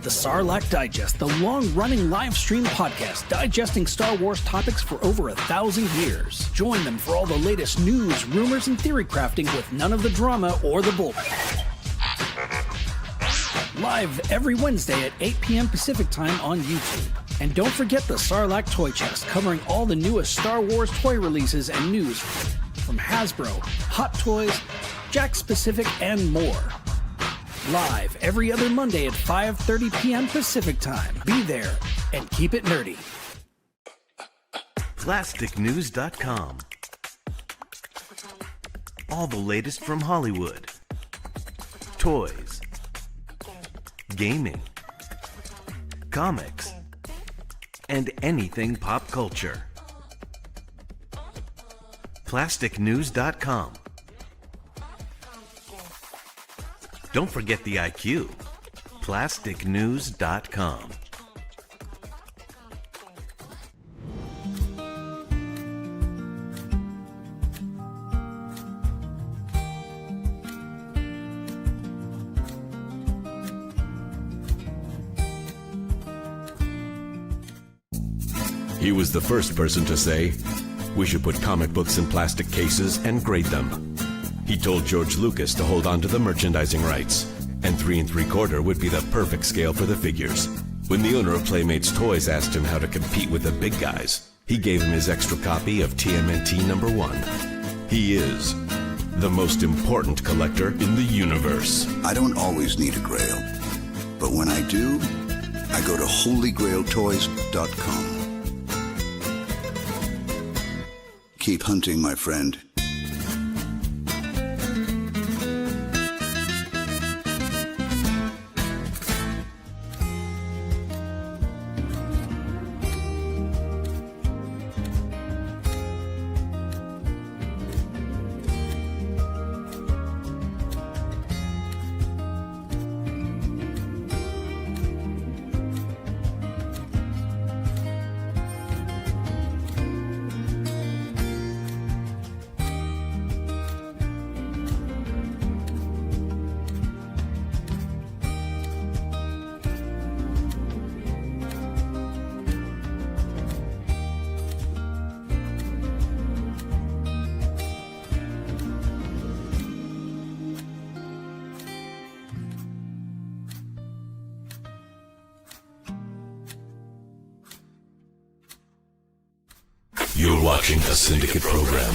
the Sarlacc Digest, the long-running live stream podcast digesting Star Wars topics for over 1,000 years. Join them for all the latest news, rumors, and theory crafting with none of the drama or the bull. Live every Wednesday at 8 p.m. Pacific Time on YouTube. And don't forget the Sarlacc Toy Chest, covering all the newest Star Wars toy releases and news from Hasbro, Hot Toys, Jakks Pacific, and more. Live every other Monday at 5:30 p.m. Pacific Time. Be there and keep it nerdy. PlasticNews.com. All the latest from Hollywood. Toys. Gaming. Comics. And anything pop culture. PlasticNews.com. Don't forget the IQ. PlasticNews.com. He was the first person to say, we should put comic books in plastic cases and grade them. He told George Lucas to hold on to the merchandising rights, and 3 3/4 would be the perfect scale for the figures. When the owner of Playmates Toys asked him how to compete with the big guys, he gave him his extra copy of TMNT #1. He is the most important collector in the universe. I don't always need a grail, but when I do, I go to holygrailtoys.com. Keep hunting, my friend. You're watching a Syndicate program.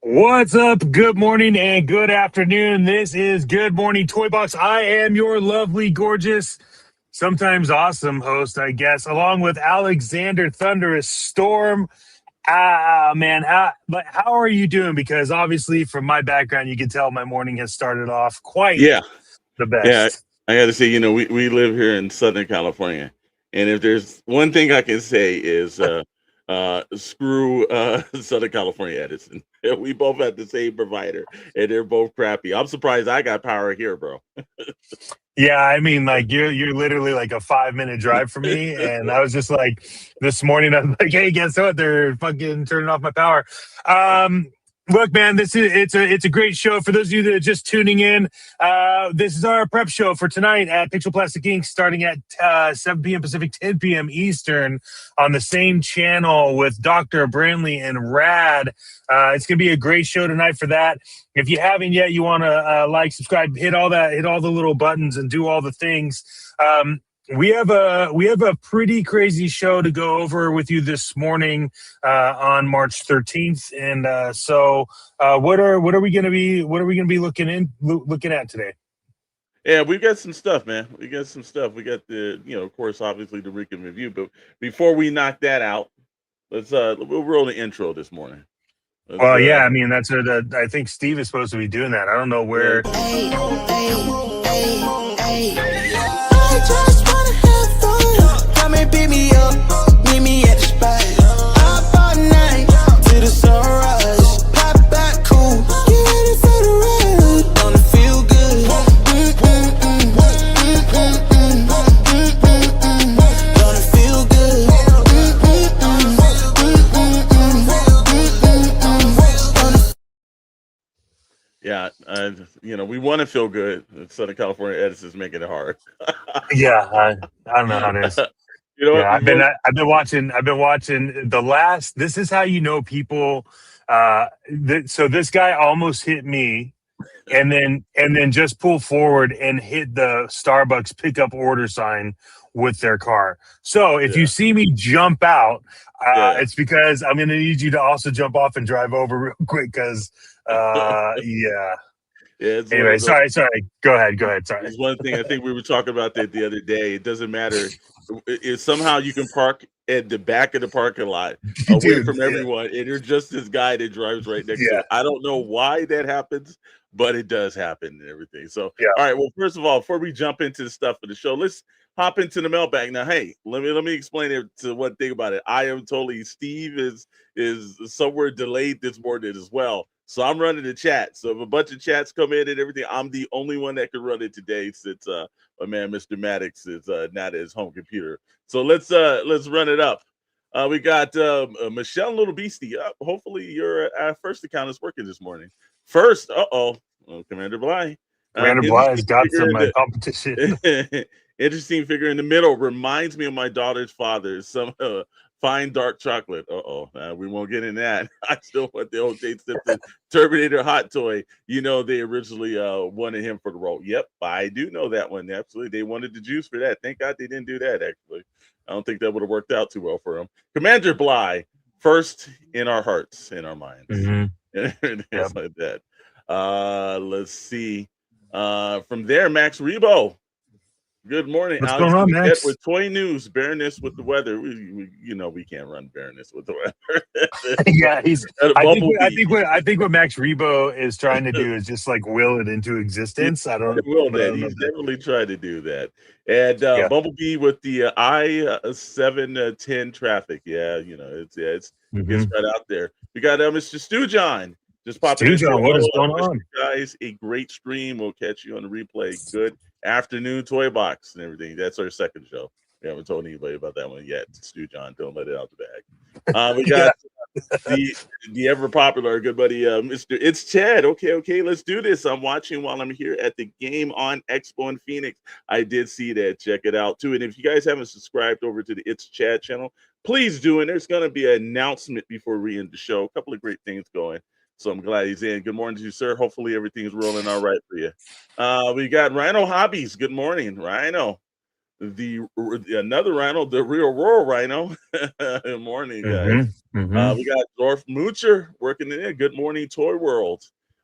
What's up? Good morning and good afternoon. This is Good Morning Toy Box. I am your lovely, gorgeous, sometimes awesome host, I guess, along with Alexander Thunderous Storm. But how are you doing? Because obviously, from my background, you can tell my morning has started off quite the best. Yeah, I got to say, we live here in Southern California, and if there's one thing I can say is screw Southern California Edison. We both have the same provider, and they're both crappy. I'm surprised I got power here, bro. Yeah, I mean, like you're literally like a 5-minute drive from me, and I was just like, this morning I'm like, hey, guess what? They're fucking turning off my power. Look, man, it's a great show. For those of you that are just tuning in, this is our prep show for tonight at Pixel Plastic Inc. starting at 7 p.m. Pacific, 10 p.m. Eastern on the same channel with Dr. Brantley and Rad. It's gonna be a great show tonight for that. If you haven't yet, you want to like, subscribe, hit all the little buttons, and do all the things. We have a pretty crazy show to go over with you this morning on March 13th, and so what are we going to be looking at today? Yeah, we've got some stuff, man. We got the of course, obviously the Rican review, but before we knock that out, we'll roll the intro this morning. Yeah, I mean that's I think Steve is supposed to be doing that. I don't know where. I just wanna have fun. Come and pick me up, meet me at the spot. Up all night till the sunrise. Pop back cool, get ready for the ride. Gonna feel good. Gonna feel good. Gonna We want to feel good. Southern California Edison's making it hard. Yeah, I don't know how it is. Yeah, I've been watching the last. This is how you know people. So this guy almost hit me, and then just pull forward and hit the Starbucks pickup order sign with their car. So if you see me jump out, it's because I'm going to need you to also jump off and drive over real quick. Because yeah. Anyway, sorry. Go ahead. Sorry. There's one thing I think we were talking about that the other day. It doesn't matter. If somehow you can park at the back of the parking lot away from everyone, and you're just this guy that drives right next to it. I don't know why that happens, but it does happen and everything. So, all right. Well, first of all, before we jump into the stuff for the show, let's hop into the mailbag. Now, hey, let me explain it to one thing about it. I am totally Steve is somewhere delayed this morning as well. So I'm running the chat. So if a bunch of chats come in and everything, I'm the only one that can run it today since my man Mr. Maddox is not at his home computer. So let's run it up. We got Michelle Little Beastie. Hopefully your first account is working this morning. First, Commander Bly. Commander Bly's got some competition. Interesting figure in the middle. Reminds me of my daughter's father. Some fine dark chocolate. We won't get in that. I still want the old Tate Simpson Terminator hot toy. They originally wanted him for the role. Yep, I do know that one. Absolutely. They wanted the juice for that. Thank God they didn't do that, actually. I don't think that would have worked out too well for him. Commander Bly, first in our hearts, in our minds. It's like that. Let's see. From there, Max Rebo. Good morning. What's going on, Max? With toy news, Baroness with the weather. We can't run Baroness with the weather. Yeah, I think what Max Rebo is trying to do is just like will it into existence. He's definitely tried to do that. And Bumblebee with the I-710 traffic. Yeah, it's right out there. We got Mr. Stu John. Just popping in. What is going on, guys? A great stream. We'll catch you on the replay. Good afternoon, Toy Box and everything. That's our second show. We haven't told anybody about that one yet. Stu John, don't let it out the bag. We got the ever popular good buddy, Mr. It's Chet. Okay, let's do this. I'm watching while I'm here at the Game On Expo in Phoenix. I did see that. Check it out too. And if you guys haven't subscribed over to the It's Chat channel, please do. And there's going to be an announcement before we end the show. A couple of great things going. So I'm glad he's in. Good morning to you, sir. Hopefully everything's rolling all right for you. We got Rhino Hobbies. Good morning, Rhino. Another Rhino, the real Royal Rhino. Good morning, guys. We got Dorf Moocher working in. Good morning, Toy World.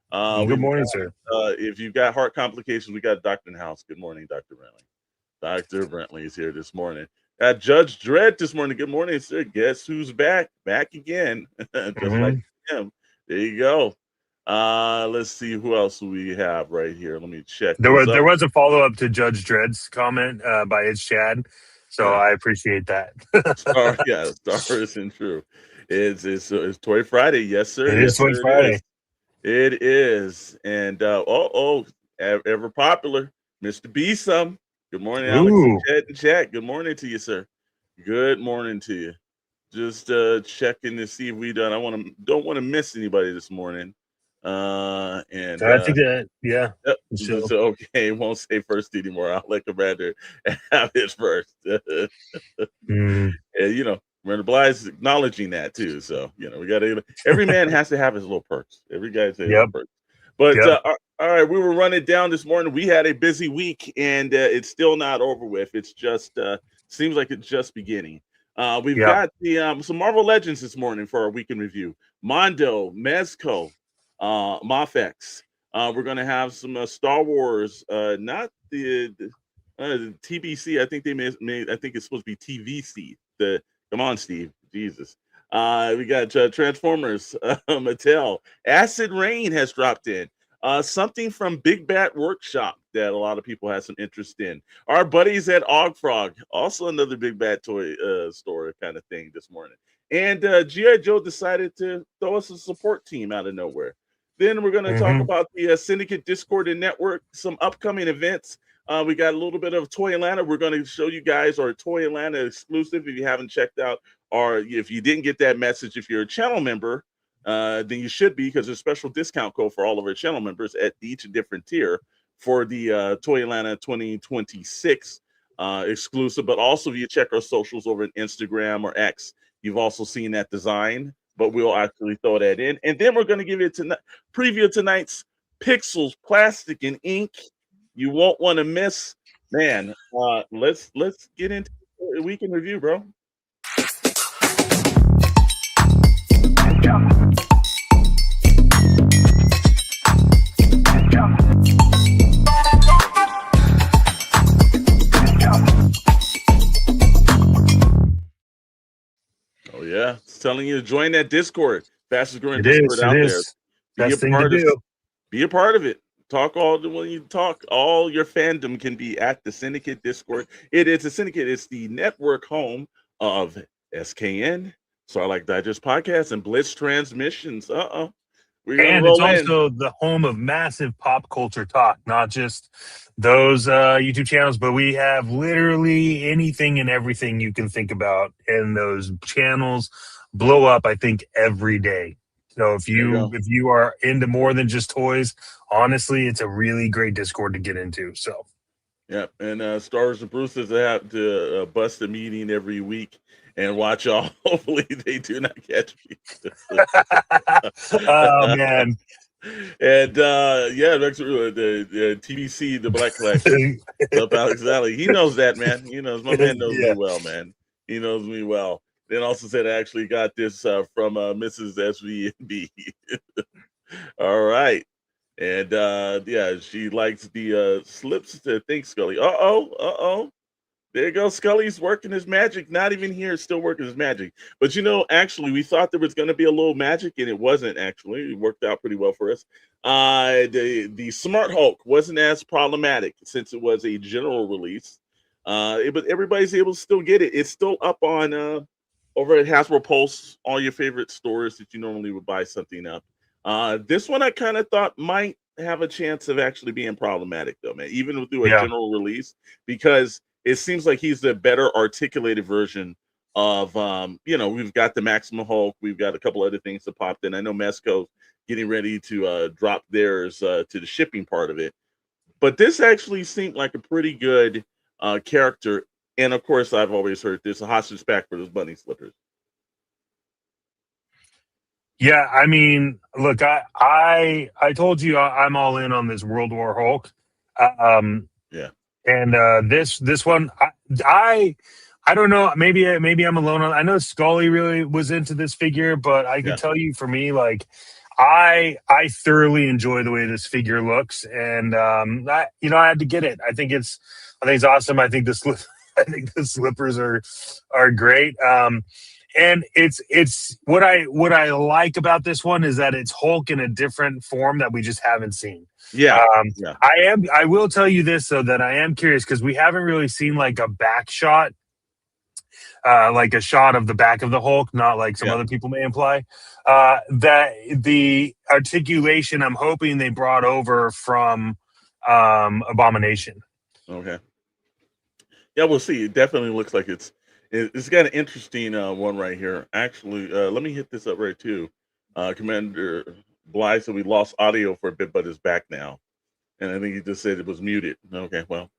Good morning, sir. If you've got heart complications, we got Dr. in house. Good morning, Dr. Brentley. Dr. Brentley is here this morning. Got Judge Dredd this morning. Good morning, sir. Guess who's back? Back again. Just like him. There you go. Let's see who else we have right here. Let me check. There was a follow-up to Judge Dredd's comment by It's Chad. So I appreciate that. Star isn't true. It's Toy Friday. Yes, sir. It is Toy Friday. It is. And ever popular, Mr. B some. Good morning, Alex and Chet and Chat. Good morning to you, sir. Good morning to you. Just checking to see if we done. Don't want to miss anybody this morning. And I think that Yep. So, okay, won't say first anymore. I'll let Commander have his first. And Commander Bly's acknowledging that too. So we got to. Every man has to have his little perks. Every guy's his little perks. But all right, we were running down this morning. We had a busy week, and it's still not over with. It's just seems like it's just beginning. We've got the some Marvel Legends this morning for our weekend review. Mondo, Mezco, Mafex. We're going to have some Star Wars, not the TBC. I think they made. I think it's supposed to be TVC. Come on, Steve. Jesus. We got Transformers, Mattel. Acid Rain has dropped in. Something from Big Bat Workshop that a lot of people have some interest in. Our buddies at Ogfrog, also another Big Bat toy store kind of thing this morning. And G.I. Joe decided to throw us a support team out of nowhere. Then we're going to talk about the Syndicate Discord and Network, some upcoming events. We got a little bit of Toy Atlanta. We're going to show you guys our Toy Atlanta exclusive if you haven't checked out, or if you didn't get that message, if you're a channel member, then you should be, because there's a special discount code for all of our channel members at each different tier for the Toy Atlanta 2026 exclusive. But also, if you check our socials over at Instagram or X, you've also seen that design. But we'll actually throw that in, and then we're going to give you tonight preview tonight's Pixels Plastic and Ink. You won't want to miss, man. Let's get into a week in review, bro. Oh yeah, it's telling you to join that Discord. Fastest growing Discord out there. Best thing to do. Be a part of it. Talk all the when you talk. All your fandom can be at the Syndicate Discord. It is the Syndicate. It's the network home of SKN, Starlight Digest Podcast, and Blitz Transmissions. And it's also the home of massive pop culture talk, not just those YouTube channels, but we have literally anything and everything you can think about, and those channels blow up, I think, every day. So if you are into more than just toys, honestly, it's a really great Discord to get into. So, yeah, and Star Wars and Bruce says they have to bust a meeting every week and watch y'all. Hopefully, they do not catch me. Oh man. And next the TBC, the Black Collection, up Alex Alley. He knows that, man. He knows my man knows me well, man. He knows me well. Then also said I actually got this from Mrs. SVB. All right. And she likes the slips to think, Scully. There you go. Scully's working his magic. Not even here, still working his magic. But actually, we thought there was going to be a little magic, and it wasn't. Actually, it worked out pretty well for us. The Smart Hulk wasn't as problematic since it was a general release. But everybody's able to still get it. It's still up on over at Hasbro Pulse, all your favorite stores that you normally would buy something up. This one I kind of thought might have a chance of actually being problematic, though, man. Even through a general release, because it seems like he's the better articulated version of, we've got the Maximum Hulk. We've got a couple other things that popped in. I know Mezco's getting ready to drop theirs to the shipping part of it. But this actually seemed like a pretty good character. And, of course, I've always heard there's a hostage pack for those bunny slippers. Yeah, I mean, look, I told you I'm all in on this World War Hulk. And this one, I don't know. Maybe I'm alone on. I know Scully really was into this figure, but I can tell you, for me, like I thoroughly enjoy the way this figure looks, and I had to get it. I think it's awesome. I think the slippers are great. And it's what I like about this one is that it's Hulk in a different form that we just haven't seen. I will tell you this, though, that I am curious, because we haven't really seen like a back shot, like a shot of the back of the Hulk, not like some other people may imply. That the articulation, I'm hoping they brought over from Abomination. Okay. Yeah, we'll see. It definitely looks like it's got an interesting one right here. Actually, let me hit this up right too. Commander Bly said we lost audio for a bit, but it's back now. And I think he just said it was muted. Okay, well,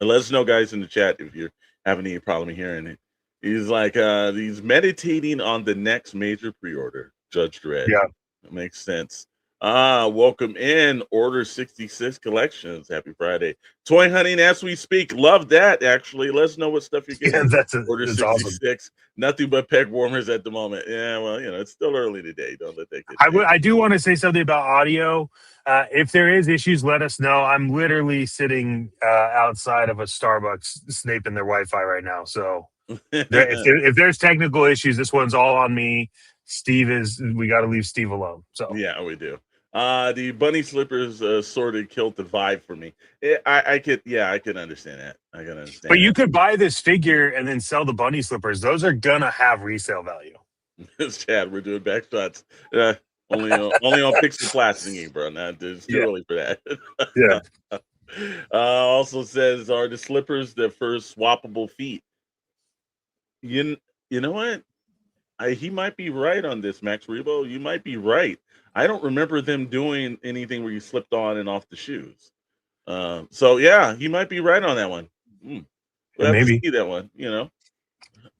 let us know, guys, in the chat if you're having any problem hearing it. He's like, he's meditating on the next major pre-order, Judge Dredd. Yeah. That makes sense. Welcome in Order 66 Collections. Happy Friday. Toy hunting as we speak. Love that, actually. Let us know what stuff you're getting. Order 66. Awesome. Nothing but peg warmers at the moment. Yeah, well, it's still early today. Don't let that get I do want to say something about audio. If there is issues, let us know. I'm literally sitting outside of a Starbucks snaping their Wi-Fi right now. So if there's technical issues, this one's all on me. We got to leave Steve alone. So yeah, we do. The bunny slippers sort of killed the vibe for me. I could understand that. I can understand. But you could buy this figure and then sell the bunny slippers. Those are gonna have resale value. Chad, we're doing back shots. Only on Pixel Plastic, bro. Now it's too early for that. Yeah. Also says, are the slippers the first swappable feet? You know what? He might be right on this, Max Rebo. You might be right. I don't remember them doing anything where you slipped on and off the shoes. So yeah, he might be right on that one. We'll have to Maybe. see that one.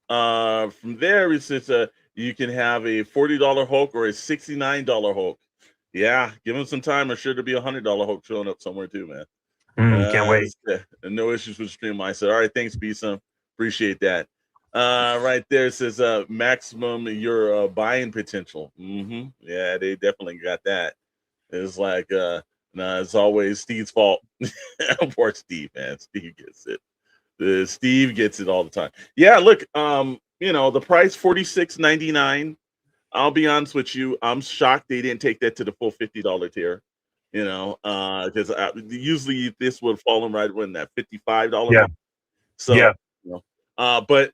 From there, it says you can have a $40 Hulk or a $69 Hulk. Yeah, give him some time. I'm sure there'll be a $100 Hulk showing up somewhere too, man. Can't wait. No issues with the stream. I said, all right, thanks, Bisa. Appreciate that. Right there it says maximum your buying potential. Yeah, they definitely got that. It's like nah, it's always Steve's fault. Poor Steve, man. Steve gets it. Steve gets it all the time. Yeah, look, the price $46.99. I'll be honest with you, I'm shocked they didn't take that to the full $50 tier. Because usually this would fall in right when that $55 Yeah. mark. So but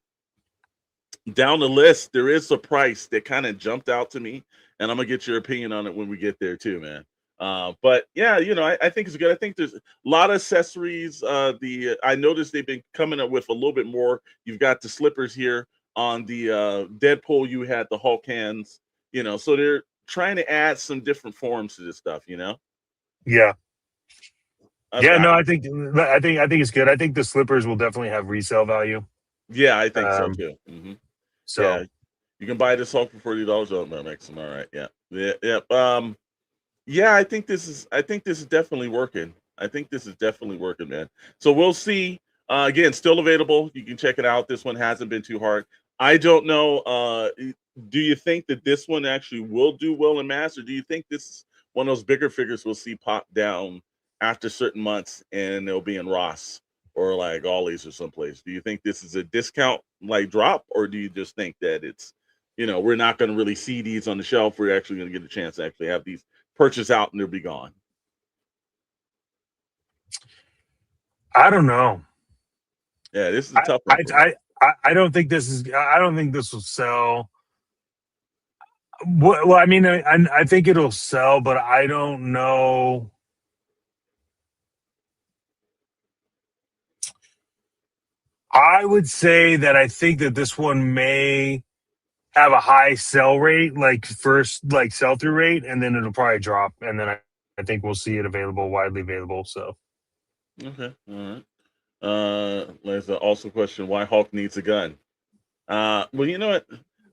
down the list, there is a price that kind of jumped out to me, and I'm gonna get your opinion on it when we get there too, man. But yeah, I think it's good. I think there's a lot of accessories. I noticed they've been coming up with a little bit more. You've got the slippers here on the Deadpool. You had the Hulk hands, so they're trying to add some different forms to this stuff, Yeah. I think it's good. I think the slippers will definitely have resale value. Yeah, I think so too. So yeah, you can buy this Hulk for $40. Oh, that makes them all right. Yeah. Yeah, I think this is definitely working. I think this is definitely working, man. So we'll see. Again, still available. You can check it out. This one hasn't been too hard. I don't know. Do you think that this one actually will do well in mass, or do you think this is one of those bigger figures we'll see pop down after certain months and they'll be in Ross or like Ollie's or someplace? Do you think this is a discount like drop, or do you just think that it's, we're not going to really see these on the shelf? We're actually going to get a chance to actually have these purchase out and they'll be gone. I don't know. Yeah, this is a tough one. I don't think this will sell. Well, I mean, I think it'll sell, but I don't know. I would say that I think that this one may have a high sell rate, like first like sell through rate, and then it'll probably drop, and then I think we'll see it widely available. So okay, all right. There's also a question: why Hulk needs a gun? Well, you know what?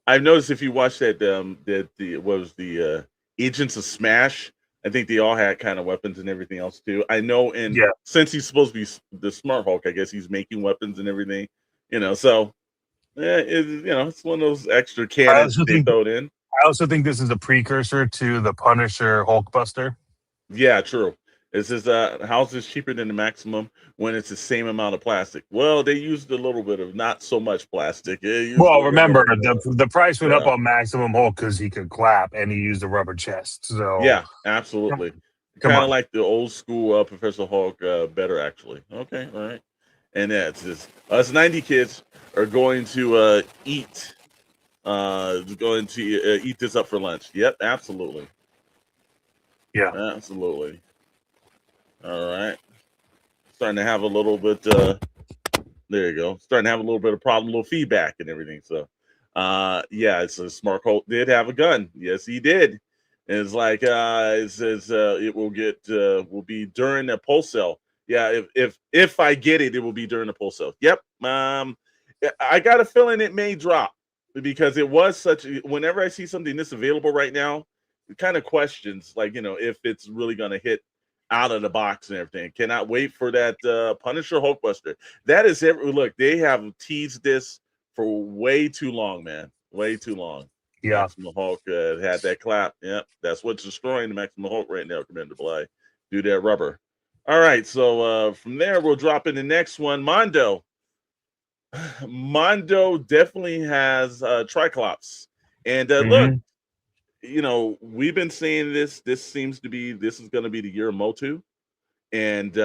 I've noticed if you watch that the Agents of Smash, I think they all had kind of weapons and everything else too. I know, and since he's supposed to be the smart Hulk, I guess he's making weapons and everything. So it's one of those extra cannons they throw it in. I also think this is a precursor to the Punisher Hulkbuster. Yeah, true. It says how's this cheaper than the Maximum when it's the same amount of plastic? Well, they used a little bit of not so much plastic. Well, remember the price went up on Maximum Hulk because he could clap and he used a rubber chest. So yeah, absolutely. Kind of like the old school Professor Hulk, better actually. Okay, all right. And that's just us 90 kids are going to eat this up for lunch. Yep, absolutely. Yeah, absolutely. All right. Starting to have a little bit there you go. Starting to have a little bit of problem, a little feedback and everything. So it's a Smart Hulk did have a gun. Yes, he did. And it's like it says it will be during the pulse sale. Yeah, if I get it, it will be during the pulse sale. Yep. I got a feeling it may drop because it was whenever I see something that's available right now, it kind of questions if it's really gonna hit out of the box and everything. Cannot wait for that Punisher Hulkbuster. That is look, they have teased this for way too long, man. Way too long. Yeah. Maximum Hulk had that clap. Yep. That's what's destroying the Maximum Hulk right now, Commander Bly. Do that rubber. All right. So from there, we'll drop in the next one. Mondo. Mondo definitely has Triclops. And look, we've been saying this. This is going to be the year of Motu. And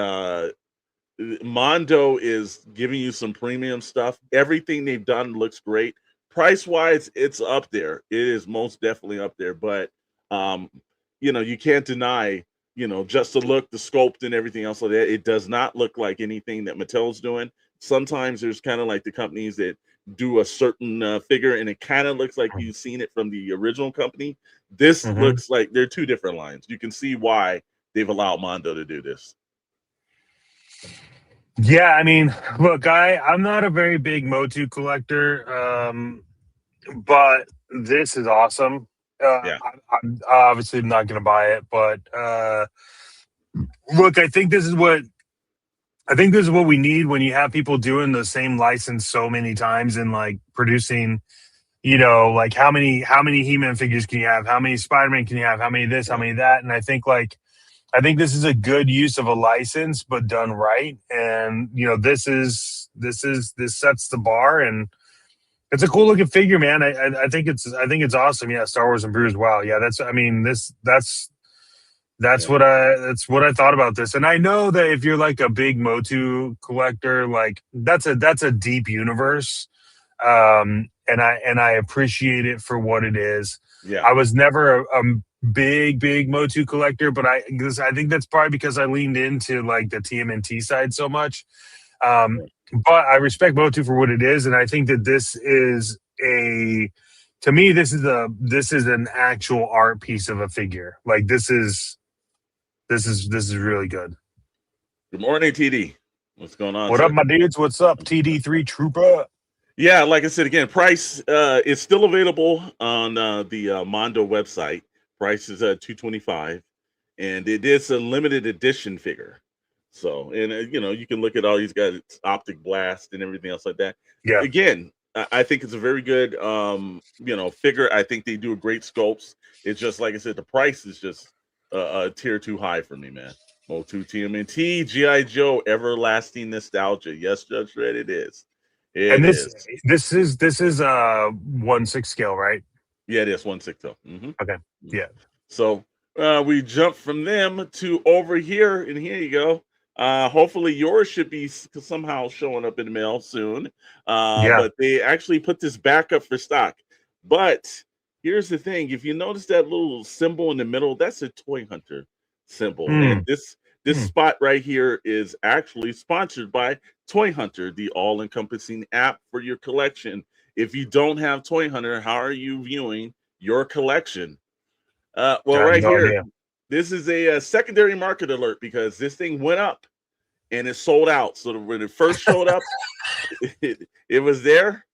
Mondo is giving you some premium stuff. Everything they've done looks great. Price-wise, it's up there. It is most definitely up there. But, you can't deny, just the look, the sculpt, and everything else like that. It does not look like anything that Mattel's doing. Sometimes there's kind of like the companies that do a certain figure, and it kind of looks like you've seen it from the original company. This looks like they're two different lines. You can see why they've allowed Mondo to do this. Yeah, I mean, look, I'm not a very big Motu collector, but this is awesome. Yeah. I'm obviously not going to buy it, but look, I think this is what we need when you have people doing the same license so many times and like producing, you know, like how many He-Man figures can you have? How many Spider-Man can you have? How many this? How many that? And I think this is a good use of a license, but done right. And you know, this sets the bar, and it's a cool looking figure, man. I think it's awesome. Yeah, Star Wars and Bruce. Wow. Yeah, that's what I thought about this. And I know that if you're like a big Motu collector, like that's a deep universe. And I appreciate it for what it is. Yeah. I was never a big Motu collector, but I think that's probably because I leaned into like the TMNT side so much. But I respect Motu for what it is, and I think that this is an actual art piece of a figure. Like this is really good. Good morning, TD. What's going on? What up, my dudes? What's up, TD3 Trooper? Yeah, like I said again, price is still available on the Mondo website. Price is $225, and it is a limited edition figure. So, and you know, you can look at all these guys, optic blast and everything else like that. Yeah. Again, I think it's a very good figure. I think they do a great sculpts. It's just like I said, the price is just a tier too high for me, man. Motu TMNT, G.I. Joe, everlasting nostalgia. Yes, Judge Red, it is. This is 1/6 scale, right? Yeah, it is 1/6. Mm-hmm. Okay. Yeah. So we jump from them to over here, and here you go. Hopefully yours should be somehow showing up in the mail soon. But they actually put this back up for stock. But here's the thing: if you notice that little symbol in the middle, that's a Toy Hunter symbol, and this spot right here is actually sponsored by Toy Hunter, the all-encompassing app for your collection. If you don't have Toy Hunter, how are you viewing your collection? Right here, idea. This is a secondary market alert because this thing went up and it sold out. So when it first showed up, it was there.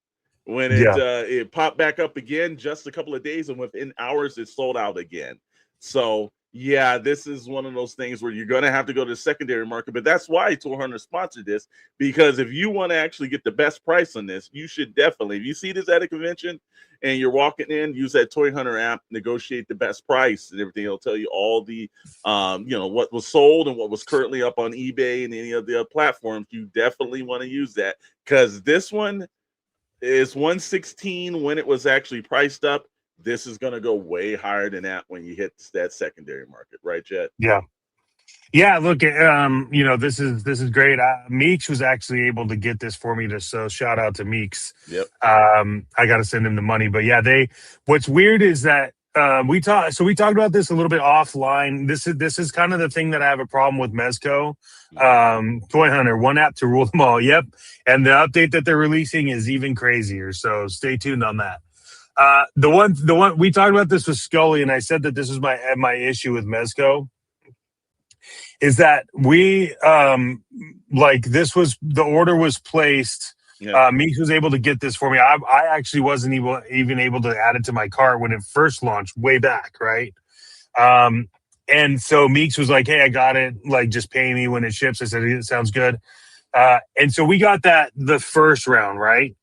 When it popped back up again, just a couple of days, and within hours, it sold out again. So yeah, this is one of those things where you're going to have to go to the secondary market, but that's why Toy Hunter sponsored this, because if you want to actually get the best price on this, you should definitely, if you see this at a convention and you're walking in, use that Toy Hunter app, negotiate the best price and everything. It'll tell you all the, what was sold and what was currently up on eBay and any of the platforms. You definitely want to use that because this one is 116 when it was actually priced up. This is going to go way higher than that when you hit that secondary market, right, Chet? Yeah. Look, this is great. Meeks was actually able to get this for me, so shout out to Meeks. Yep. I got to send him the money, but yeah, what's weird is that we talked about this a little bit offline. This is kind of the thing that I have a problem with Mezco. Toy Hunter, one app to rule them all. Yep. And the update that they're releasing is even crazier. So stay tuned on that. The one we talked about this with Scully, and I said that this is my issue with Mezco is that we the order was placed. Yeah. Meeks was able to get this for me. I actually wasn't even able to add it to my cart when it first launched way back, right? And so Meeks was like, "Hey, I got it. Like, just pay me when it ships." I said, "It sounds good." And so we got that the first round, right?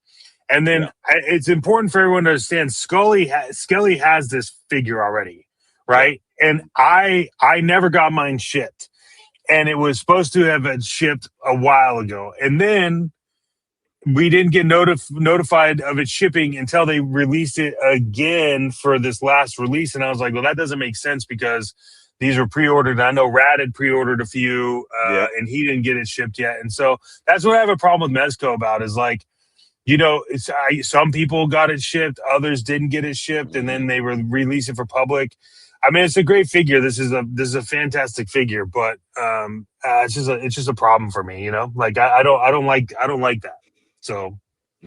And then it's important for everyone to understand Scully has this figure already, right? Yeah. And I never got mine shipped. And it was supposed to have been shipped a while ago. And then we didn't get notified of its shipping until they released it again for this last release. And I was like, well, that doesn't make sense because these were pre-ordered. I know Rad had pre-ordered a few and he didn't get it shipped yet. And so that's what I have a problem with Mezco about is like, some people got it shipped, others didn't get it shipped, and then they release it for public. I mean, it's a great figure. This is a fantastic figure, but it's just a problem for me. Like I don't like that. So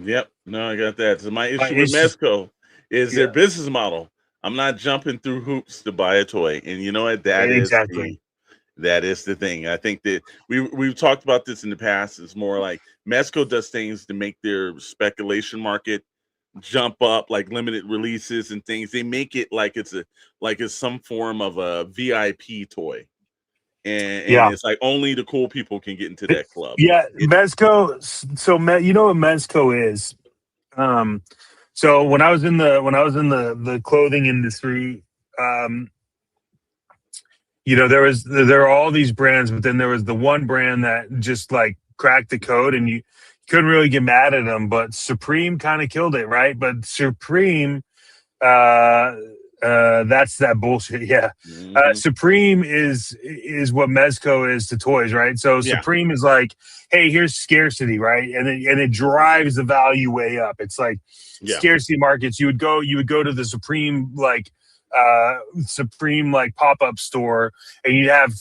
Yep. No, I got that. So my issue with It's just Mezco is their yeah, business model. I'm not jumping through hoops to buy a toy, and you know what? exactly. That is the thing. I think that we've talked about this in the past. It's more like Mezco does things to make their speculation market jump up, like limited releases and things. They make it like it's some form of a VIP toy, and Yeah. it's like only the cool people can get into that club. Yeah, It Mezco. So you know what Mezco is? Um, so when I was in the clothing industry, um, there are all these brands, but then there was the one brand that just like cracked the code, and you couldn't really get mad at them. But Supreme kind of killed it, right? But Supreme, uh, that's that bullshit. Yeah, mhm. Supreme is what Mezco is to toys, right? So Yeah, Supreme is like, hey, here's scarcity, right? And it drives the value way up. It's like yeah. scarcity markets. You would go to the Supreme like pop-up store, and you'd have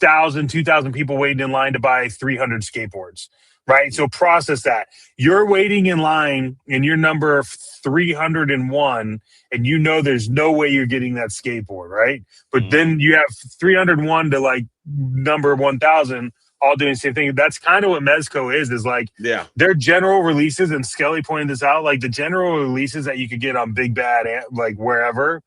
2,000 people waiting in line to buy 300 skateboards, right? So process that. You're waiting in line and you're number 301, and you know there's no way you're getting that skateboard, right? But Mhm. then you have 301 to like number 1,000 all doing the same thing. That's kind of what Mezco is like Yeah. their general releases, and Skelly pointed this out, like the general releases that you could get on Big Bad, like wherever,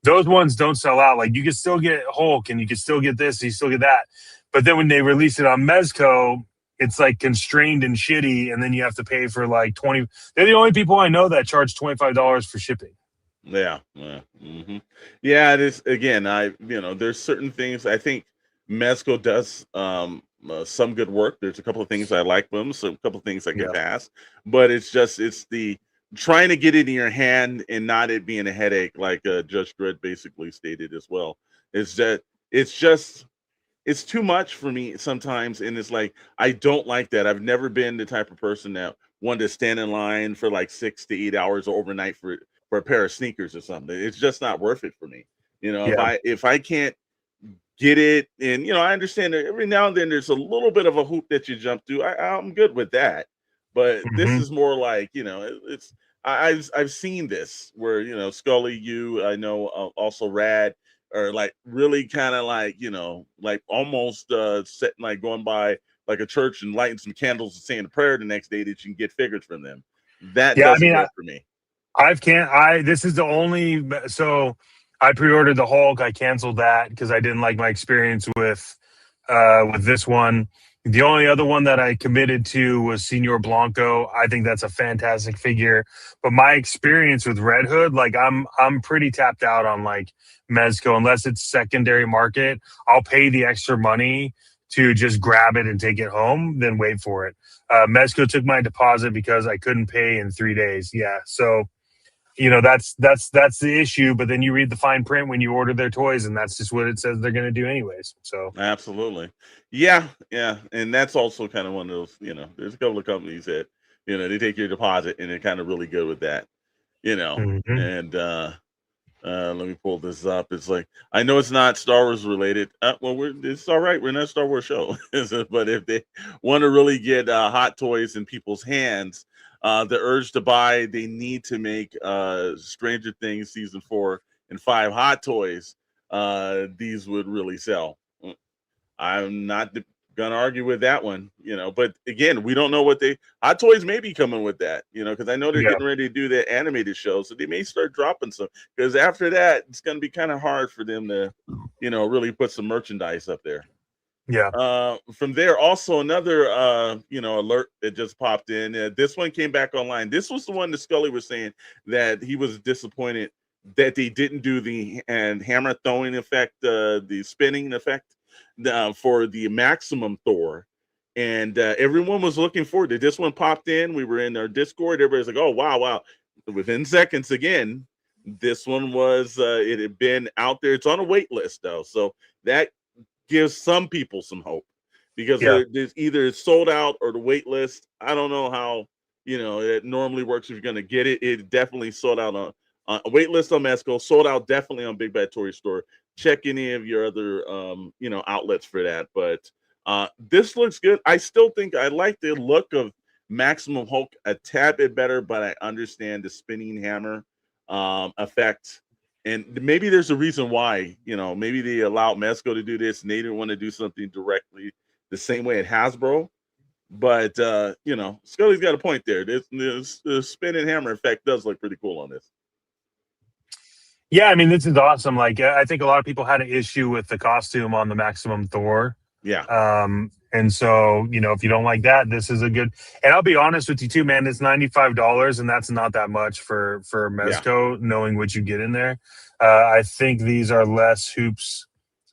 those ones don't sell out. Like you can still get Hulk, and you can still get this, and you still get that. But then when they release it on Mezco, it's like constrained and shitty, and then you have to pay for like 20. They're the only people I know that charge $25 for shipping. Yeah, yeah, yeah. It is again. There's certain things I think Mezco does some good work. There's a couple of things I like them, so a couple of things I can Yeah. pass. But it's the trying to get it in your hand and not it being a headache, like Judge Dredd basically stated as well. Is that it's just it's too much for me sometimes, and it's like I don't like that. I've never been the type of person that wanted to stand in line for like 6 to 8 hours overnight for a pair of sneakers or something. It's just not worth it for me. If Yeah. I can't get it, and I understand that every now and then there's a little bit of a hoop that you jump through. I'm good with that, but this Hmm. is more like it's I've seen this where Scully, I know also Rad, or like really kind of like like almost setting like going by like a church and lighting some candles and saying a prayer the next day that you can get figures from them. That Yeah. I doesn't mean, work for me. I've can't. This is the only. So I pre-ordered the Hulk. I canceled that because I didn't like my experience with this one. The only other one that I committed to was Senor Blanco. I think that's a fantastic figure. But my experience with Red Hood, like I'm pretty tapped out on like Mezco. Unless it's secondary market, I'll pay the extra money to just grab it and take it home, then wait for it. Mezco took my deposit because I couldn't pay in 3 days. Yeah, so that's the issue. But then you read the fine print when you order their toys, and that's just what it says they're going to do anyways. So Absolutely. Yeah, yeah. And that's also kind of one of those, there's a couple of companies that, they take your deposit and they're kind of really good with that, mhm. and let me pull this up. It's like I know it's not Star Wars related. Well, it's all right. We're not a Star Wars show, but if they want to really get hot toys in people's hands, the urge to buy, they need to make Stranger Things season 4 and 5 hot toys. These would really sell. I'm not gonna argue with that one, But again, we don't know what Hot Toys may be coming with that, because I know they're Yeah, getting ready to do that animated show, so they may start dropping some. Because after that, it's gonna be kind of hard for them to, really put some merchandise up there. yeah, From there, also another alert that just popped in. This one came back online. This was the one that Scully was saying that he was disappointed that they didn't do the hammer throwing effect, the spinning effect for the maximum Thor. And everyone was looking forward to this one. Popped in. We were in our Discord. Everybody's like, "Oh wow!" Within seconds, again, this one was it had been out there. It's on a wait list though, so that gives some people some hope because yeah, there's either it's sold out or the wait list. I don't know how it normally works if you're going to get it. It definitely sold out on a wait list on Mezco, sold out definitely on Big Bad Toy Store. Check any of your other outlets for that. But this looks good. I still think I like the look of Maximum Hulk a tad bit better, but I understand the spinning hammer effect. And maybe there's a reason why, maybe they allowed Mezco to do this and they didn't want to do something directly the same way at Hasbro. But, Scully's got a point there. The spinning hammer effect does look pretty cool on this. Yeah, I mean, this is awesome. Like, I think a lot of people had an issue with the costume on the Maximum Thor. Yeah. And so, if you don't like that, this is a good. And I'll be honest with you too, man. It's $95, and that's not that much for Mezco, knowing what you get in there. I think these are less hoops.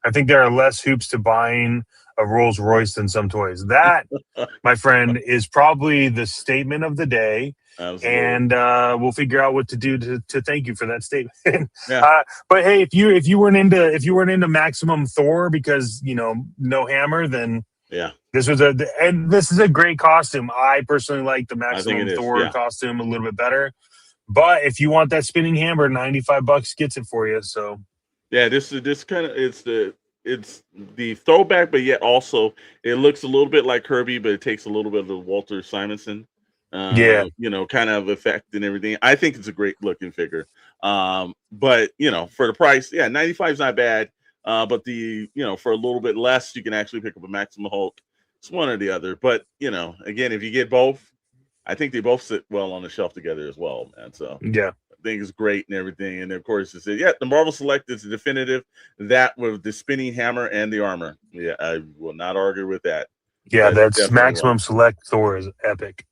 I think there are less hoops to buying a Rolls Royce than some toys. That, my friend, is probably the statement of the day. Absolutely. And we'll figure out what to do to thank you for that statement. Yeah. But hey, if you weren't into Maximum Thor because no hammer, then this is a great costume. I personally like the Maximum Thor costume a little bit better. But if you want that spinning hammer, $95 gets it for you. So yeah, this kind of it's the throwback, but yet also it looks a little bit like Kirby, but it takes a little bit of the Walter Simonson kind of effect and everything. I think it's a great looking figure. But for the price, 95 is not bad. But for a little bit less, you can actually pick up a Maximum Hulk. It's one or the other. But again, if you get both, I think they both sit well on the shelf together as well, man. So yeah, I think it's great and everything. And of course, the Marvel Select is the definitive. That with the spinning hammer and the armor. Yeah, I will not argue with that. Yeah, that's Maximum Select Thor is epic.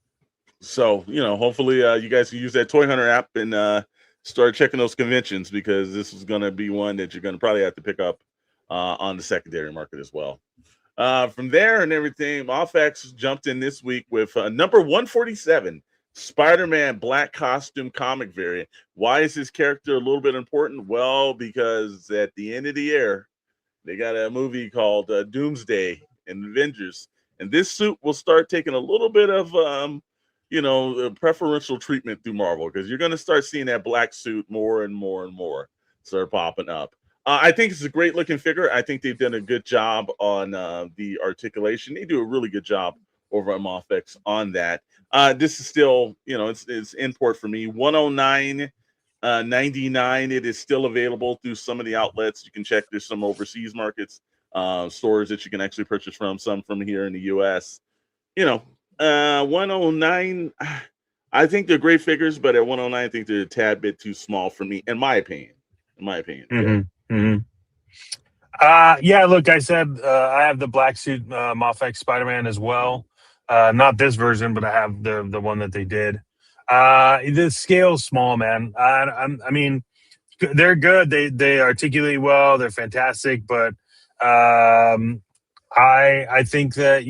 So, hopefully you guys can use that Toy Hunter app and start checking those conventions, because this is going to be one that you're going to probably have to pick up on the secondary market as well. From there and everything, Offx jumped in this week with number 147, Spider-Man Black Costume comic variant. Why is this character a little bit important? Well, because at the end of the year, they got a movie called Doomsday and Avengers. And this suit will start taking a little bit of preferential treatment through Marvel, because you're going to start seeing that black suit more and more and more start popping up. I think it's a great looking figure. I think they've done a good job on the articulation. They do a really good job over at Mofex on that. This is still, it's import for me. $109.99. It is still available through some of the outlets. You can check. There's some overseas markets, stores that you can actually purchase from. Some from here in the U.S. 109. I think they're great figures, but at 109, I think they're a tad bit too small for me, in my opinion. Mm-hmm. Mm-hmm. Look, I said I have the black suit Mofex Spider-Man as well. Not this version, but I have the one that they did. The scale's small, man. I mean, they're good. They articulate well. They're fantastic, but I think that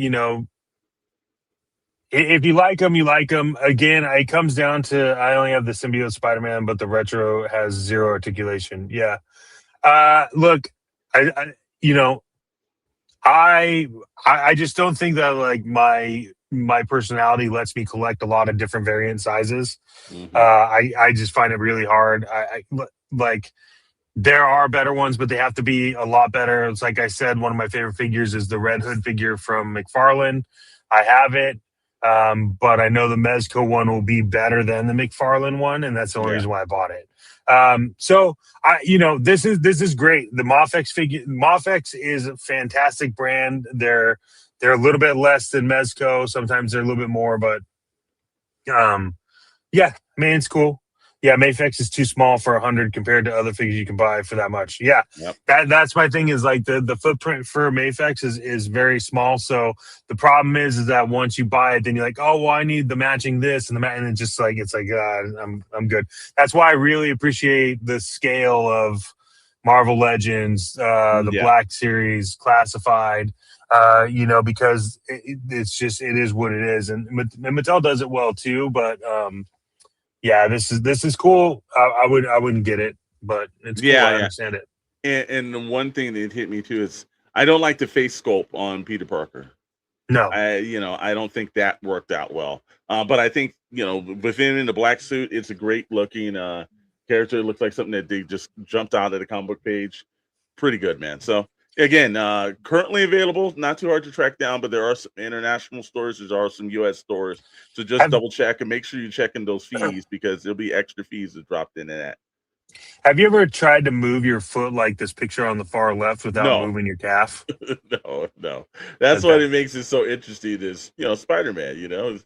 if you like them, you like them. Again, it comes down to I only have the symbiote Spider-Man, but the retro has zero articulation. Yeah. Look, I just don't think that like my personality lets me collect a lot of different variant sizes. Mm-hmm. I just find it really hard. I like there are better ones, but they have to be a lot better. It's like I said, one of my favorite figures is the Red Hood figure from McFarlane. I have it. But I know the Mezco one will be better than the McFarlane one, and that's the only reason why I bought it. So this is great. The Mofex is a fantastic brand. They're a little bit less than Mezco. Sometimes they're a little bit more, but it's cool. Yeah, Mafex is too small for 100 compared to other figures you can buy for that much. Yeah, yep. That's my thing is like the footprint for Mafex is very small. So the problem is that once you buy it, then you're like, oh, well, I need the matching this and and it's just like I'm good. That's why I really appreciate the scale of Marvel Legends, the Black Series, Classified. Because it is what it is, and Mattel does it well too. But this is cool. I wouldn't get it, but it's cool. I understand it. And the one thing that hit me too is I don't like the face sculpt on Peter Parker. No, I don't think that worked out well. But I think within in the black suit, it's a great looking character. It looks like something that they just jumped out of the comic book page. Pretty good, man. So Again, currently available, not too hard to track down, but there are some international stores. There are some U.S. stores. So just double check and make sure you're checking those fees because there'll be extra fees that dropped into that. Have you ever tried to move your foot like this picture on the far left without No. moving your calf? No. That's what it makes it so interesting is, Spider-Man,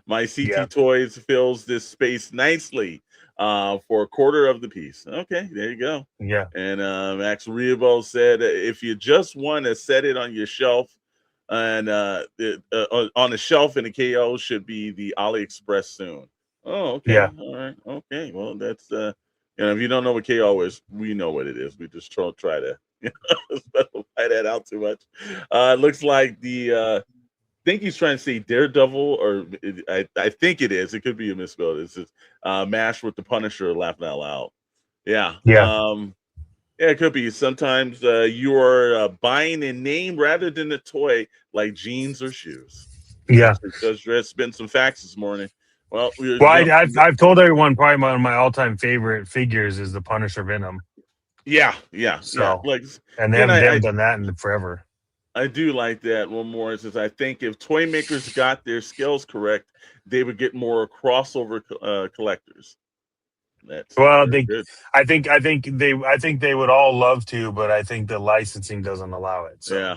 my CT Toys fills this space nicely for a quarter of the piece. Okay, there you go. Yeah. And Max Riabo said, if you just want to set it on your shelf and on the shelf in the KO should be the AliExpress soon. Oh, okay. Yeah. All right. Okay. Well, that's if you don't know what KO is, we know what it is. We just try to specify that out too much. It looks like I think he's trying to say Daredevil, or I think it is. It could be a misspell. It's just mashed with the Punisher, laughing out loud. Yeah. Yeah. Yeah, it could be. Sometimes you are buying a name rather than a toy, like jeans or shoes. Yeah. Because Dress spent some facts this morning. Well, I've told everyone probably one of my all-time favorite figures is the Punisher Venom. Yeah. So, Like, and they haven't done that in forever. I do like that one more. Is I think if toy makers got their scales correct, they would get more crossover collectors. I think they would all love to, but I think the licensing doesn't allow it. So. Yeah,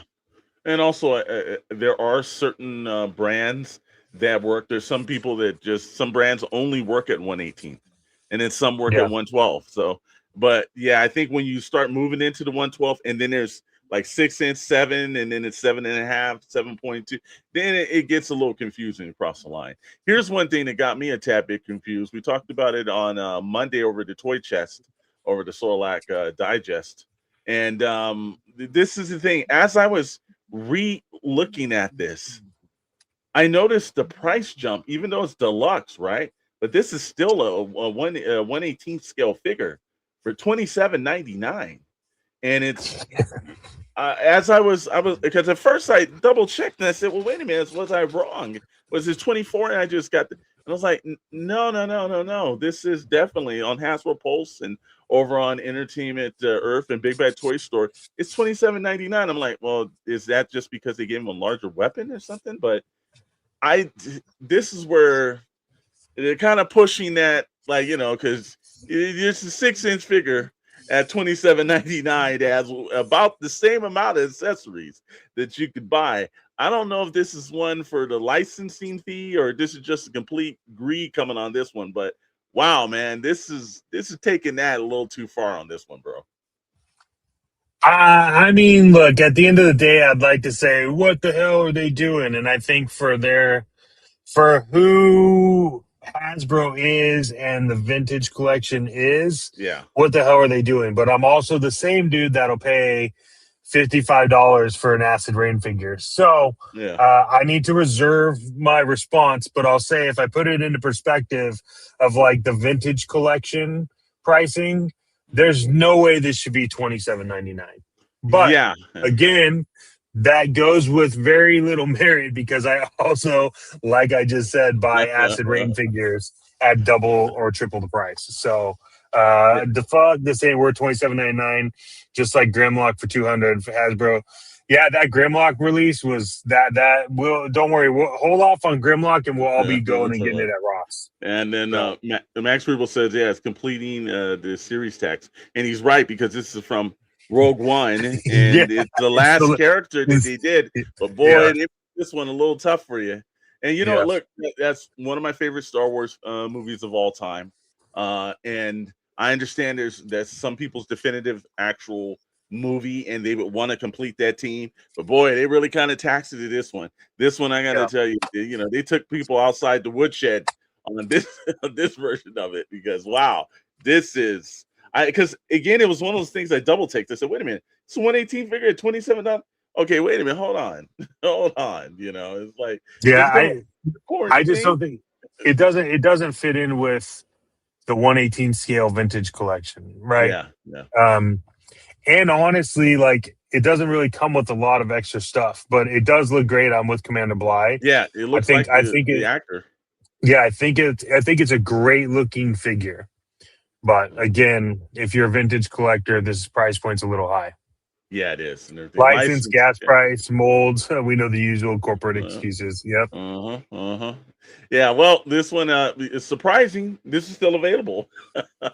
and also there are certain brands that work. There's some people that some brands only work at 118, and then some work at 112. So, but yeah, I think when you start moving into the 112, and then there's like 6-inch, 7, and then it's 7.5, 7.2. Then it gets a little confusing across the line. Here's one thing that got me a tad bit confused. We talked about it on Monday over the Toy Chest, over the Sorlac Digest. And this is the thing. As I was re-looking at this, I noticed the price jump, even though it's deluxe, right? But this is still a 1/18 scale figure for $27.99. And it's as I was because at first I double checked and I said, well, wait a minute, was I wrong? Was it 24? And I just got and I was like, no. This is definitely on Hasbro Pulse and over on Entertainment Earth and Big Bad Toy Store. It's $27.99. I'm like, well, is that just because they gave him a larger weapon or something? But this is where they're kind of pushing that, like, because it's a 6-inch figure at $27.99. It has about the same amount of accessories that you could buy. I don't know if this is one for the licensing fee or this is just a complete greed coming on this one, but wow, man, this is taking that a little too far on this one, bro. I mean, look, at the end of the day, I'd like to say, what the hell are they doing? And I think for who Hasbro is and the vintage collection is, what the hell are they doing? But I'm also the same dude that'll pay $55 for an Acid Rain figure. So I need to reserve my response, but I'll say if I put it into perspective of like the vintage collection pricing, there's no way this should be $27.99. But again, that goes with very little merit because I also, like I just said, buy Acid Rain figures at double or triple the price. So the fuck, this ain't worth $27.99. Just like Grimlock for $200 for Hasbro. Yeah, that Grimlock release was that. Don't worry, we'll hold off on Grimlock and we'll all be going and getting it at Ross. And then Max Riebel says, it's completing the series text, and he's right because this is from Rogue One, and it's the last character that they did. But boy, they made this one a little tough for you. And you know, look, that's one of my favorite Star Wars movies of all time. And I understand there's some people's definitive actual movie and they would want to complete that team, but boy, they really kind of taxed it to this one. I gotta tell you, they took people outside the woodshed on this version of it because wow, this is because again, it was one of those things I double take. I said, wait a minute, it's a 118 figure at $27. Okay, wait a minute, hold on. It's like I just don't think it doesn't fit in with the 118 scale vintage collection, right? And honestly, like it doesn't really come with a lot of extra stuff, but it does look great on with Commander Bly. Yeah, it looks the actor. Yeah, I think it's a great looking figure. But again, if you're a vintage collector, this price point's a little high. Yeah, it is. And everything. License, gas Yeah. price, molds. We know the usual corporate excuses. Yep. Yeah, well, this one is surprising. This is still available. Oh,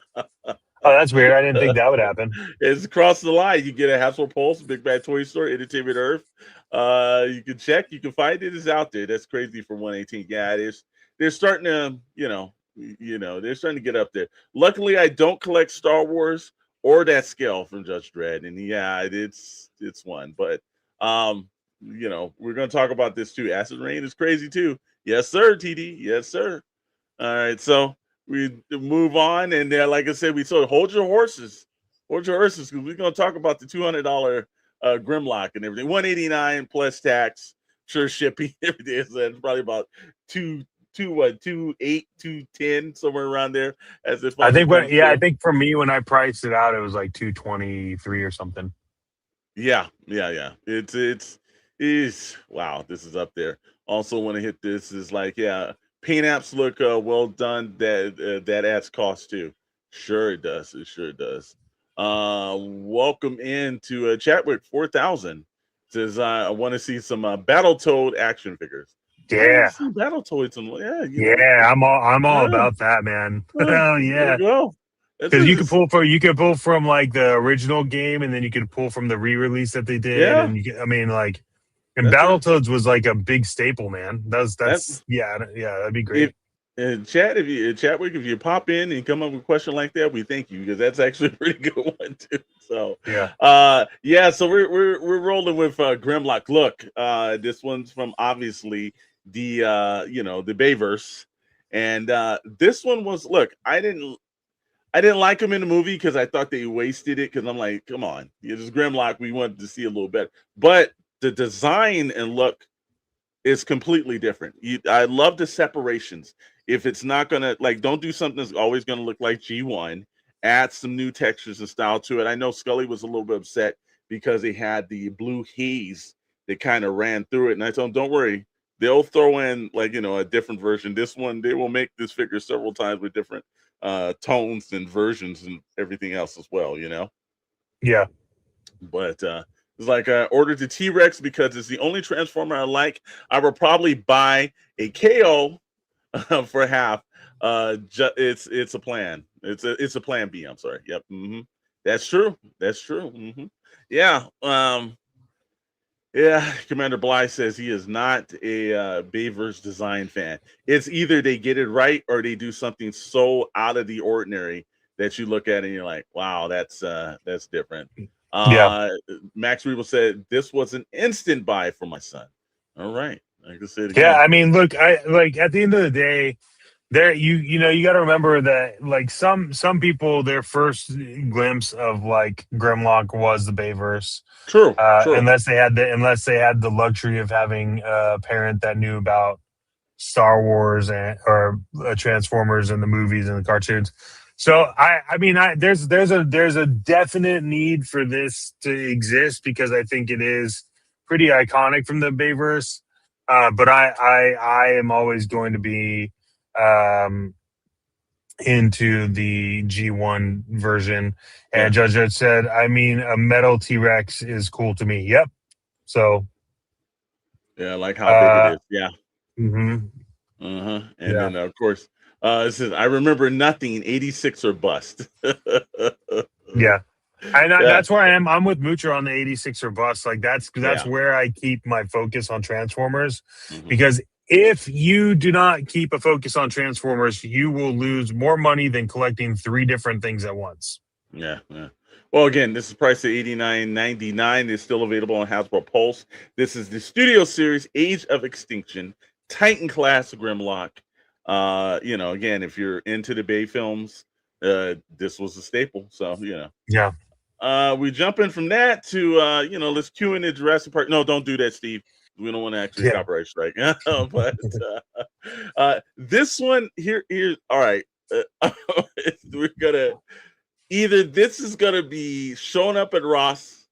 that's weird. I didn't think that would happen. It's across the line. You get a Hasbro Pulse, Big Bad Toy Store, Entertainment Earth. You can check, you can find it. It's out there. That's crazy for 118. Yeah, it is. They're starting to, they're starting to get up there. Luckily, I don't collect Star Wars or that scale from Judge Dredd, and yeah, it's one. But we're gonna talk about this too. Acid Rain is crazy too. Yes, sir, TD. Yes, sir. All right, so we move on, and like I said, we sort of hold your horses, because we're gonna talk about the $200 Grimlock and everything. $189 plus tax, sure shipping, everything. So it's probably about 208, 210, somewhere around there. As if I think for me when I priced it out, it was like 223 or something. Yeah. It's wow, this is up there. Also want to hit this is like, yeah, paint apps look well done. That adds cost too. Sure it does. It sure does. Welcome into Chatwick 4000. Says I want to see some Battletoad action figures. Yeah, Battletoads. I'm all about that, man. Hell yeah. Because you can pull from like the original game, and then you can pull from the re-release that they did. Yeah. And and Battletoads was like a big staple, man. That'd be great. Chatwick, if you pop in and come up with a question like that, we thank you, because that's actually a pretty good one too. So so we're rolling with Grimlock. Look, this one's from obviously the the Bayverse, and this one was, look, I didn't like him in the movie because I thought they wasted it, because I'm like, come on, this Grimlock, we wanted to see a little better, but the design and look is completely different. I love the separations. If it's not gonna, like, don't do something that's always gonna look like G1. Add some new textures and style to it. I know Scully was a little bit upset because they had the blue haze that kind of ran through it, and I told him, don't worry, they'll throw in like a different version. This one, they will make this figure several times with different tones and versions and everything else as well. Yeah, but it's like ordered the T-Rex because it's the only Transformer I like. I will probably buy a KO for half. It's a plan. It's a plan B. I'm sorry. Yep. That's true. Yeah. Commander Bly says he is not a Bayverse design fan. It's either they get it right or they do something so out of the ordinary that you look at it and you're like, wow, that's different. Max Rebel said this was an instant buy for my son. All right. I can say it again. Yeah, I mean, look, at the end of the day, you got to remember that like some people, their first glimpse of like Grimlock was the Bayverse. True. Unless they had the luxury of having a parent that knew about Star Wars or Transformers and the movies and the cartoons. So there's a definite need for this to exist, because I think it is pretty iconic from the Bayverse. But I am always going to be into the G1 version. And Judge Dredd said, I mean, a metal T-Rex is cool to me. Yep. So yeah, I like how big it is. Yeah. And then of course it says, I remember nothing, 86 or bust. Yeah. And that's where I am. I'm with Mucho on the 86 or bust. Like that's where I keep my focus on Transformers, because if you do not keep a focus on Transformers, you will lose more money than collecting 3 different things at once. Yeah. Well, again, this is priced at $89.99. It's still available on Hasbro Pulse. This is the Studio Series Age of Extinction Titan class Grimlock. Again, if you're into the Bay films, this was a staple. So Yeah. We jump in from that to let's cue in the Jurassic Park. No, don't do that, Steve. We don't want to actually copyright strike. But this one here, all right. We're gonna either this is gonna be showing up at Ross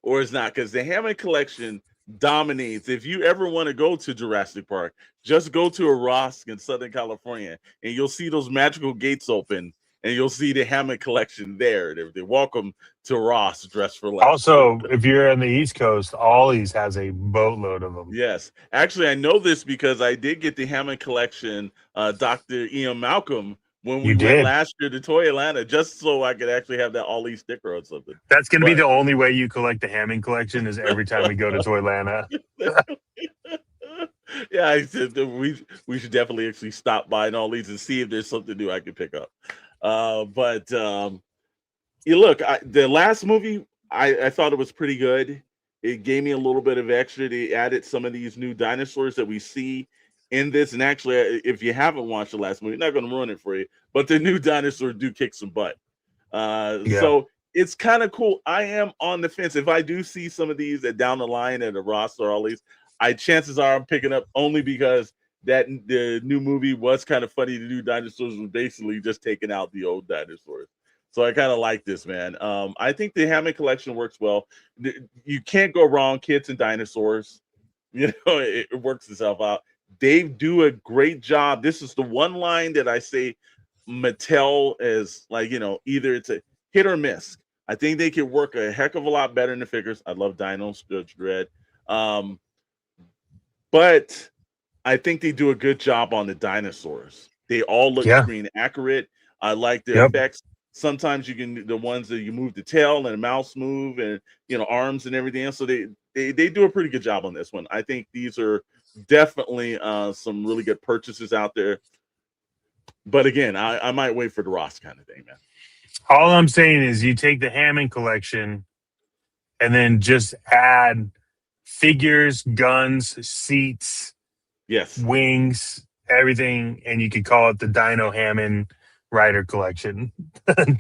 or it's not, because the Hammond collection dominates. If you ever want to go to Jurassic Park, just go to a Ross in Southern California and you'll see those magical gates open and you'll see the Hammond collection there. They're welcome to Ross Dress for Less. Also, if you're on the East Coast, Ollie's has a boatload of them. Yes, actually, I know this because I did get the Hammond collection, Dr. Ian Malcolm, when we went last year to Toy Atlanta, just so I could actually have that Ollie sticker or something. That's going to be the only way you collect the Hammond collection is every time we go to Toy Atlanta. Yeah, I said that we should definitely actually stop by all these and see if there's something new I can pick up. You look, the last movie, I thought it was pretty good. It gave me a little bit of extra. They added some of these new dinosaurs that we see in this. And actually, if you haven't watched the last movie, not going to ruin it for you, but the new dinosaurs do kick some butt. So it's kind of cool. I am on the fence. If I do see some of these down the line at a Ross or all these, chances are I'm picking up only because the new movie was kind of funny. The new dinosaurs was basically just taking out the old dinosaurs. So I kind of like this, man. I think the Hammond collection works well. You can't go wrong, kids and dinosaurs. You know, it works itself out. They do a great job. This is the one line that I say Mattel is like, either it's a hit or miss. I think they could work a heck of a lot better in the figures. I love Dinos, Judge Dredd. But I think they do a good job on the dinosaurs. They all look screen accurate. I like the effects. Sometimes you can the ones that you move the tail and the mouse move and arms and everything else. So they do a pretty good job on this one. I think these are definitely some really good purchases out there. But again, I might wait for the Ross kind of thing, man. All I'm saying is you take the Hammond collection and then just add figures, guns, seats, wings, everything, and you could call it the Dino Hammond Rider collection.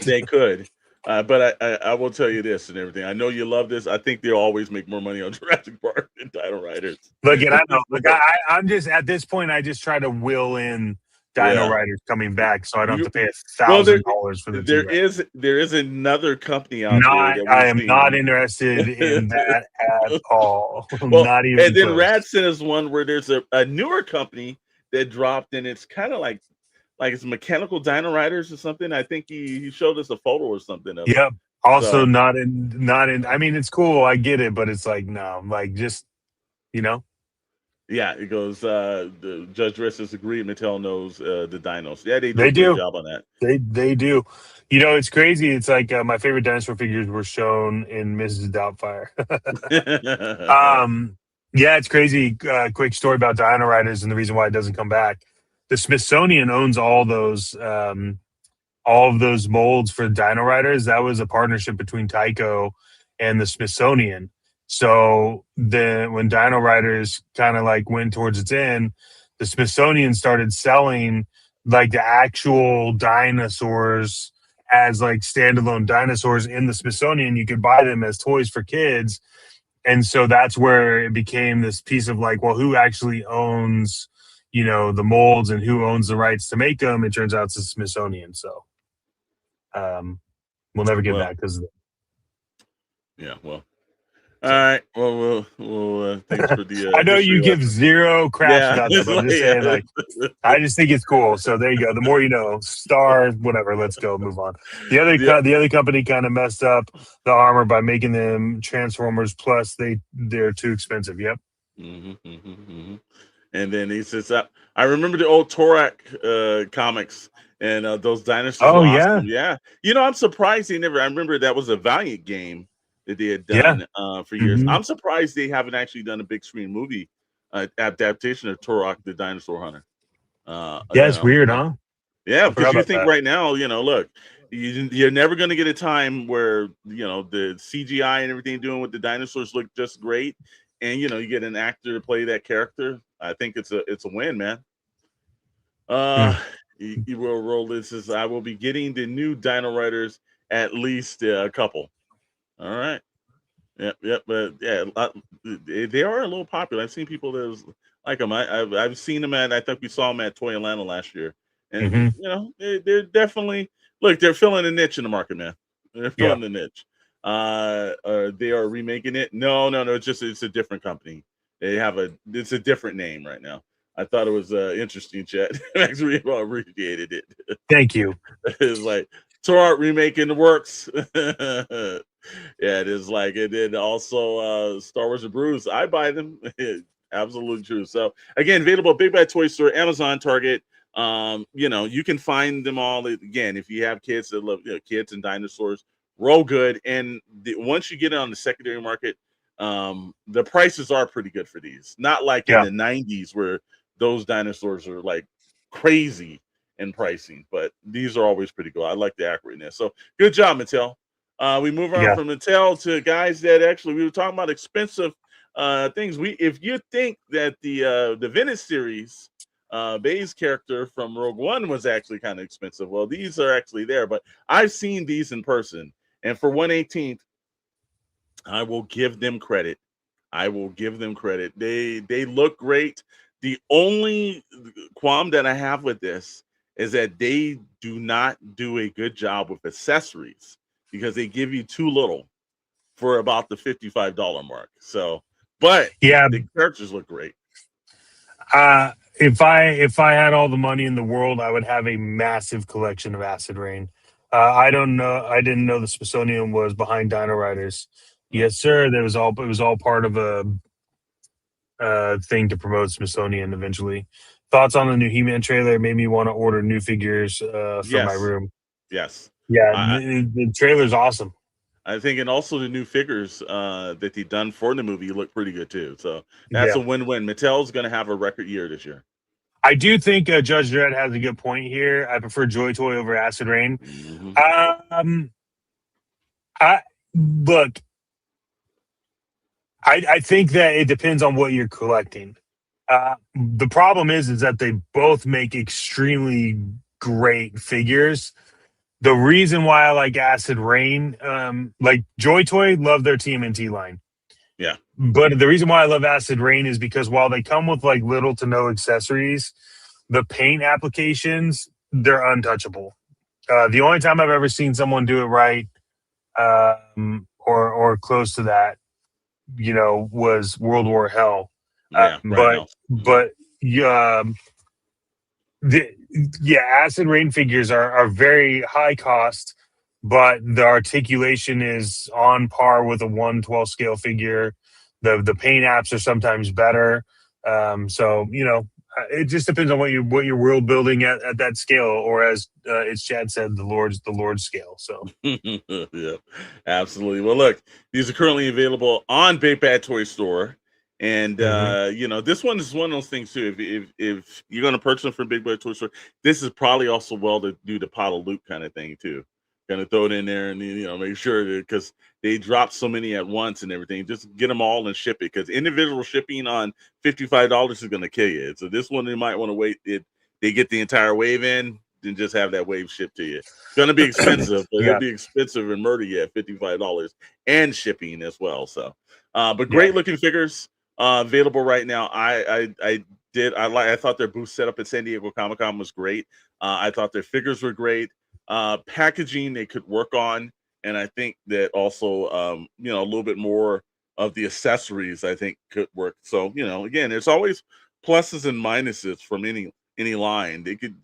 They could. But I will tell you this and everything. I know you love this. I think they'll always make more money on Jurassic Park than Dino Riders. Look, and I know. Look, I'm just at this point. I just try to will in Dino Riders coming back, so I don't have to pay $1,000 for the. There is another company out there. I am not interested in that at all. Not even. And then Rad sent us one where there's a newer company that dropped, and it's kind of like it's Mechanical Dino Riders or something. I think he showed us a photo or something of it. Also not in. I mean, it's cool. I get it, but it's like no, like just Yeah, it goes. The Judge Dress agreed. Mattel knows the dinos. Yeah, they do a good job on that. They do. It's crazy. It's like my favorite dinosaur figures were shown in Mrs. Doubtfire. Yeah, it's crazy. Quick story about Dino Riders and the reason why it doesn't come back. The Smithsonian owns all of those molds for Dino Riders. That was a partnership between Tyco and the Smithsonian. So when Dino Riders kind of went towards its end, the Smithsonian started selling the actual dinosaurs as standalone dinosaurs in the Smithsonian. You could buy them as toys for kids. And so that's where it became this piece of who actually owns, the molds and who owns the rights to make them. It turns out it's the Smithsonian. So we'll never get back because of that. Yeah, well. All right. Well, thanks for the. I know you give zero crap about that, but I'm just saying, I just think it's cool. So there you go. The more you know. Star, whatever. Let's go. Move on. The other company kind of messed up the armor by making them Transformers. Plus, they're too expensive. Yep. And then he says, "I remember the old Torak comics and those dinosaurs." Oh awesome. Yeah. I'm surprised I remember that was a Valiant game that they had done for years. I'm surprised they haven't actually done a big screen movie adaptation of Turok the Dinosaur Hunter. It's weird, huh? Yeah, because you think right now, look, you're never going to get a time where the CGI and everything doing with the dinosaurs look just great, and you get an actor to play that character. I think it's a win, man. You will roll this as I will be getting the new Dino Riders at least a couple. All right. Yep. But yeah, they are a little popular. I've seen people that like them. I've seen them I think we saw them at Toy Atlanta last year. And they're definitely they're filling a niche in the market, man. They're filling the niche. They are remaking it. No. It's a different company. It's a different name right now. I thought it was interesting, Chet. Actually, appreciated it. Thank you. It's like Tour Art remake in the works. Yeah, it is like it did also Star Wars and Brews. I buy them. Absolutely true. So again, available at Big Bad Toy Store, Amazon, Target. You can find them all again if you have kids that love kids and dinosaurs. Roll good, and once you get it on the secondary market, the prices are pretty good for these. Not like in the 90s where those dinosaurs are like crazy in pricing, but these are always pretty good. I like the accurateness. So good job, Mattel. We move on from Mattel to guys that actually we were talking about expensive things. If you think that the Venice series Bay's character from Rogue One was actually kind of expensive, well, these are actually there, but I've seen these in person, and for 1/18th, I will give them credit. They look great. The only qualm that I have with this is that they do not do a good job with accessories because they give you too little for about the $55 mark. So, but the characters look great. If I had all the money in the world, I would have a massive collection of Acid Rain. I don't know. I didn't know the Smithsonian was behind Dino Riders. Yes, sir. It was all part of a thing to promote Smithsonian eventually. Thoughts on the new He-Man trailer made me want to order new figures for my room. Yes. Yeah, the trailer's awesome. I think, and also the new figures that they done for the movie look pretty good too. So that's a win-win. Mattel's going to have a record year this year. I do think Judge Dredd has a good point here. I prefer Joy Toy over Acid Rain. I think that it depends on what you're collecting. The problem is that they both make extremely great figures. The reason why I like Acid Rain, like Joy Toy, love their TMNT line. Yeah. But the reason why I love Acid Rain is because while they come with like little to no accessories, the paint applications, they're untouchable. The only time I've ever seen someone do it right, or close to that, was World War Hell. Acid Rain figures are very high cost, but the articulation is on par with a 1/12 scale figure. The paint apps are sometimes better. It just depends on what you're world building at that scale, or as it's Chad said, the Lord's scale. So yeah, absolutely. Well, look, these are currently available on Big Bad Toy Store. And this one is one of those things too. If you're going to purchase them from Big Bad Toy Store, this is probably also well to do the pot of loot kind of thing too. Kind of throw it in there and make sure that, because they drop so many at once and everything, just get them all and ship it, because individual shipping on $55 is going to kill you. So this one, you might want to wait they get the entire wave in, then just have that wave shipped to you. It's going to be expensive, but it'll be expensive and murder you at $55 and shipping as well. So, but great looking figures. Available right now. I thought their booth setup at San Diego Comic-Con was great. I thought their figures were great. Packaging they could work on, and I think that also a little bit more of the accessories I think could work. So again, there's always pluses and minuses from any line. They could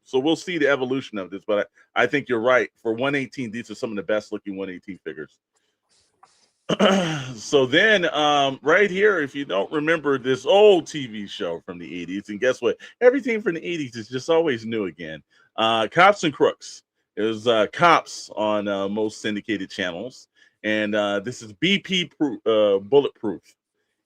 so we'll see the evolution of this, but I think you're right. For 118, these are some of the best looking 118 figures. So then right here, if you don't remember this old TV show from the 80s, and guess what? Everything from the 80s is just always new again. Cops and Crooks. It was Cops on most syndicated channels. And this is BP Bulletproof.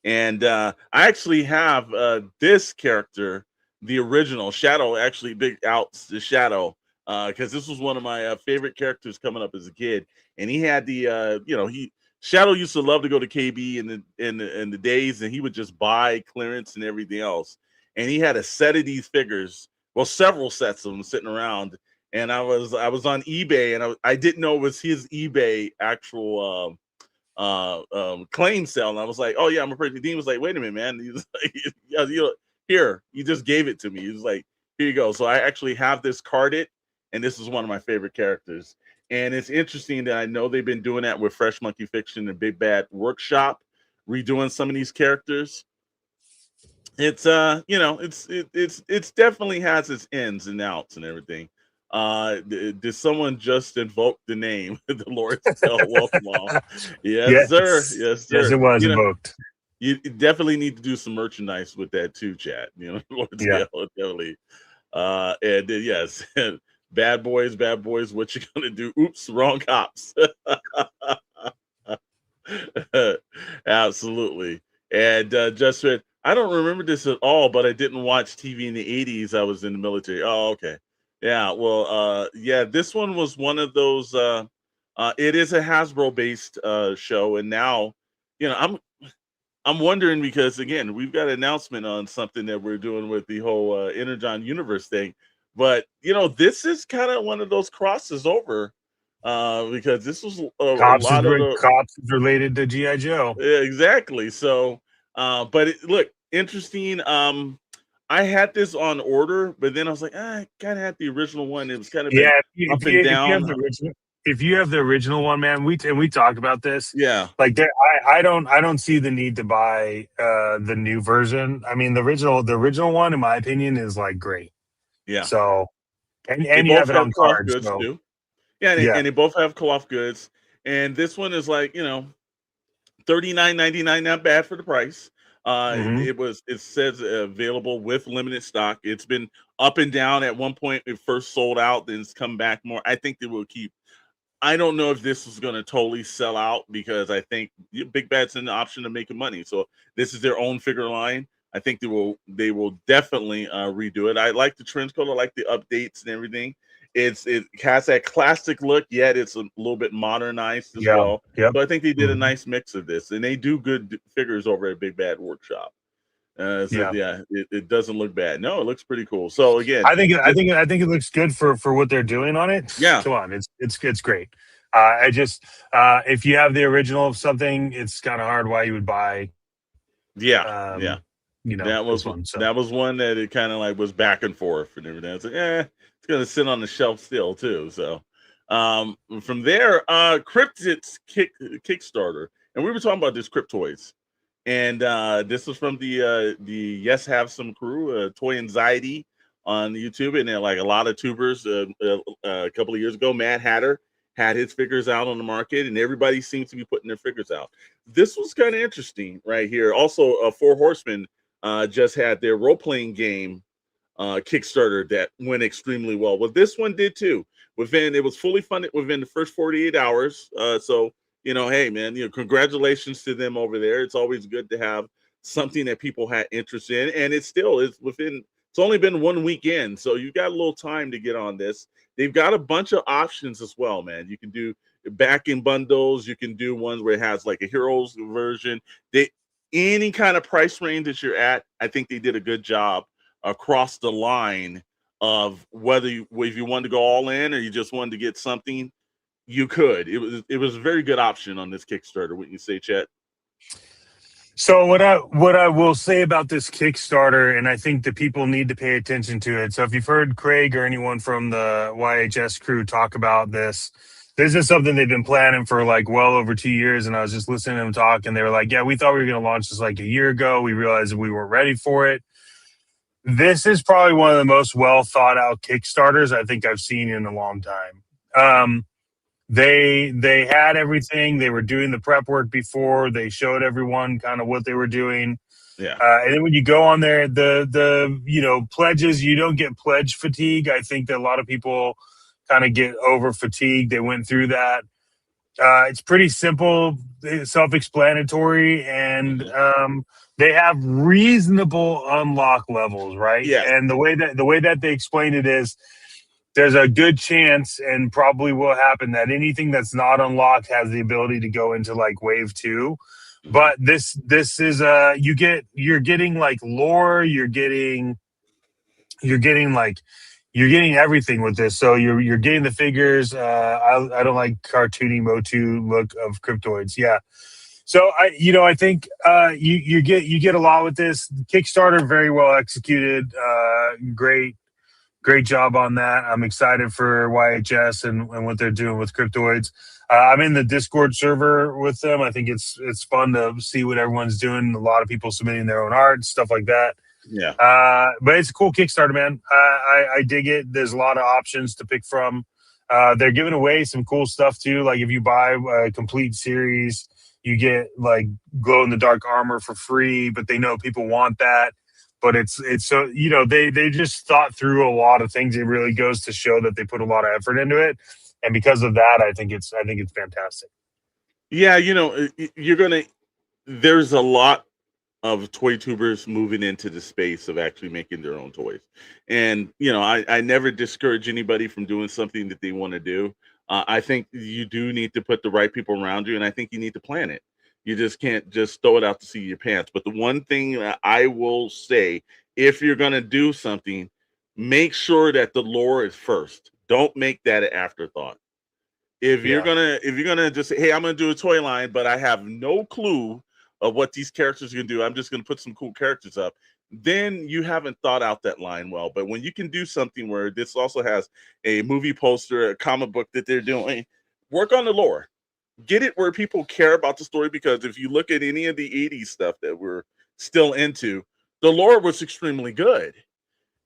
And I actually have this character, the original Shadow, actually big outs the Shadow, because this was one of my favorite characters coming up as a kid. And he had the, Shadow used to love to go to KB in the days, and he would just buy clearance and everything else. And he had a set of these figures, well, several sets of them sitting around. And I was on eBay, and I didn't know it was his eBay actual claim sale. And I was like, oh yeah, I'm a pretty. Dean was like, wait a minute, man. He's like, here, you just gave it to me. He was like, here you go. So I actually have this carded, and this is one of my favorite characters. And it's interesting that I know they've been doing that with Fresh Monkey Fiction and Big Bad Workshop, redoing some of these characters. it's it's definitely has its ins and outs and everything. Did someone just invoke the name the Lord's Tale Wolflaw? Yes, sir. Yes, Yes, yes, it sir. was invoked. You definitely need to do some merchandise with that too, chat. Lord's Yeah. Tale definitely. And then yes, bad boys, what you gonna do? Oops, wrong cops. Absolutely. And just read, I don't remember this at all, but I didn't watch TV in the 80s. I was in the military. Oh, okay. Yeah. Well, yeah, this one was one of those. It is a Hasbro based show. And now, I'm wondering because, again, we've got an announcement on something that we're doing with the whole Energon Universe thing. But, this is kind of one of those crosses over because this was a lot of the. Cops is related to GI Joe. Yeah, exactly. So, but look, interesting. I had this on order, but then I was like, I kind of had the original one. It was kind of Yeah, up and down. If you have the original one, man, we talked about this. Yeah, like I don't see the need to buy the new version. I mean, the original one, in my opinion, is like great. yeah. So, and They you both have it on co-op cards. goods So too. Yeah, yeah, and they both have co-op goods. And this one is like, $39.99, not bad for the price. Mhm. It says available with limited stock. It's been up and down. At one point it first sold out, then it's come back more. I think they will keep. I don't know if this is going to totally sell out because I think Big Bad's an option of making money. So this is their own figure line. I think they will definitely redo it. I like the trench coat. I like the updates and everything. It has that classic look, yet it's a little bit modernized as Yeah. well. Yep. So I think they did a Mhm. nice mix of this, and they do good figures over at Big Bad Workshop. So Yeah. it doesn't look bad. No, it looks pretty cool. So again, I think it looks good for what they're doing on it. yeah, Come on, it's great. I just if you have the original of something, it's kind of hard why you would buy yeah. this one. So That was one that it kind of like was back and forth and everything. It's like, it's gonna sit on the shelf still too. So from there, Cryptid's Kickstarter, and we were talking about this Cryptoids, and this was from the Yes Have Some crew, Toy Anxiety on YouTube, and then like a lot of tubers a couple of years ago, Mad Hatter had his figures out on the market, and everybody seems to be putting their figures out. This was kind of interesting right here. Also, Four Horsemen just had their role-playing game Kickstarter that went extremely well. Well, this one did too. It was fully funded within the first 48 hours. So, hey man, congratulations to them over there. It's always good to have something that people had interest in, and it's only been 1 weekend, so you got a little time to get on this. They've got a bunch of options as well, man. You can do back in bundles. You can do ones where it has like a heroes version. Any kind of price range that you're at, I think they did a good job across the line of if you wanted to go all in or you just wanted to get something, you could. It was a very good option on this Kickstarter. Wouldn't you say, Chet? So what I will say about this Kickstarter, and I think that people need to pay attention to it. So if you've heard Craig or anyone from the YHS crew talk about this is something they've been planning for like well over 2 years. And I was just listening to them talk, and they were like, "Yeah, we thought we were going to launch this like a year ago. We realized we weren't ready for it." This is probably one of the most well thought out Kickstarters I think I've seen in a long time. They had everything. They were doing the prep work before. They showed everyone kind of what they were doing. Yeah. And then when you go on there, the pledges, you don't get pledge fatigue. I think that a lot of people kind of get over fatigued. They went through that. It's pretty simple, self-explanatory, and they have reasonable unlock levels, right? Yeah. And the way that they explain it is, there's a good chance, and probably will happen, that anything that's not unlocked has the ability to go into like wave 2. But this is you're getting like lore, you're getting everything with this. So you're getting the figures. I don't like cartoony Motu look of Cryptoids. Yeah. So I think you get a lot with this Kickstarter. Very well executed. Great job on that. I'm excited for YHS and what they're doing with Cryptoids. I'm in the Discord server with them. I think it's fun to see what everyone's doing. A lot of people submitting their own art, stuff like that. Yeah. But it's a cool Kickstarter, man. I dig it. There's a lot of options to pick from. They're giving away some cool stuff too. Like if you buy a complete series, you get like glow in the dark armor for free, but they know people want that. But it's so, you know, they just thought through a lot of things. It really goes to show that they put a lot of effort into it. And because of that, I think it's fantastic. Yeah, you know, there's a lot of toy tubers moving into the space of actually making their own toys. And, you know, I never discourage anybody from doing something that they want to do. I think you do need to put the right people around you, and I think you need to plan it. You just can't just throw it out to see your pants. But the one thing that I will say, if you're going to do something, make sure that the lore is first. Don't make that an afterthought. If you're gonna just say, hey, I'm gonna do a toy line, but I have no clue of what these characters are gonna do, I'm just gonna put some cool characters up, then you haven't thought out that line well. But when you can do something where this also has a movie poster, a comic book that they're doing, work on the lore. Get it where people care about the story, because if you look at any of the 80s stuff that we're still into, the lore was extremely good.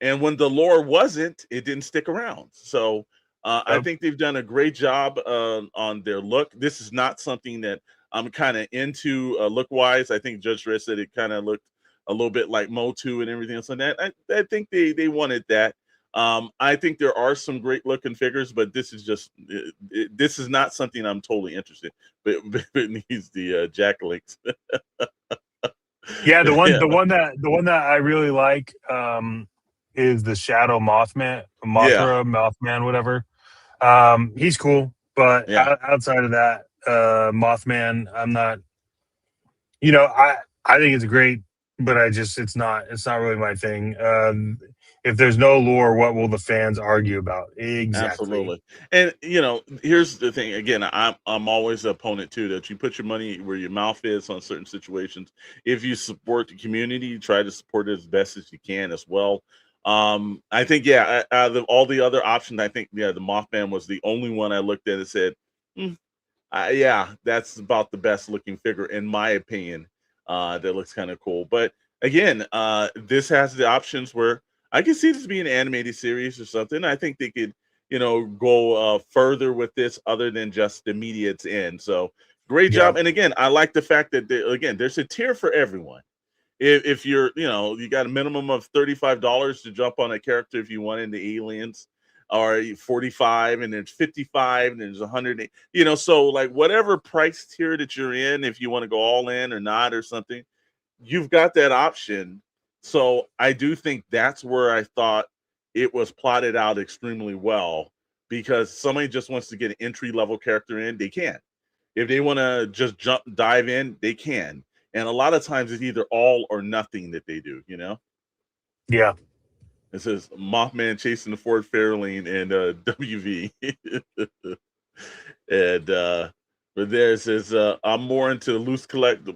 And when the lore wasn't, it didn't stick around. So I think they've done a great job on their look. This is not something that I'm kind of into look-wise. I think Judge Dredd said it kind of looked a little bit like Motu and everything else like that. I think they wanted that. I think there are some great looking figures, but this is just this is not something I'm totally interested. But it needs the Jack Links. Yeah, the one that I really like is the Shadow Mothman, Mothman, whatever. He's cool, but outside of that, Mothman, I'm not. You know, I think it's great, but it's not really my thing. If there's no lore, what will the fans argue about? Exactly. Absolutely. And you know, here's the thing. Again, I'm always an opponent too, that you put your money where your mouth is on certain situations. If you support the community, you try to support it as best as you can as well. I think out of all the other options, I think the Mothman was the only one I looked at and said, yeah, that's about the best looking figure in my opinion. That looks kind of cool. But again, this has the options where I can see this being an animated series or something. I think they could, you know, go further with this other than just the media's end. So great job. And again, I like the fact that there's a tier for everyone. If you're, you know, you got a minimum of $35 to jump on a character if you want into Aliens, or 45, and there's 55, and there's 100, you know, so like whatever price tier that you're in, if you want to go all in or not or something, you've got that option. So I do think that's where I thought it was plotted out extremely well, because somebody just wants to get an entry level character in, they can. If they want to just dive in, they can. And a lot of times it's either all or nothing that they do, you know? Yeah. It says Mothman chasing the Ford Fairlane and WV. And but there it says I'm more into loose collectors,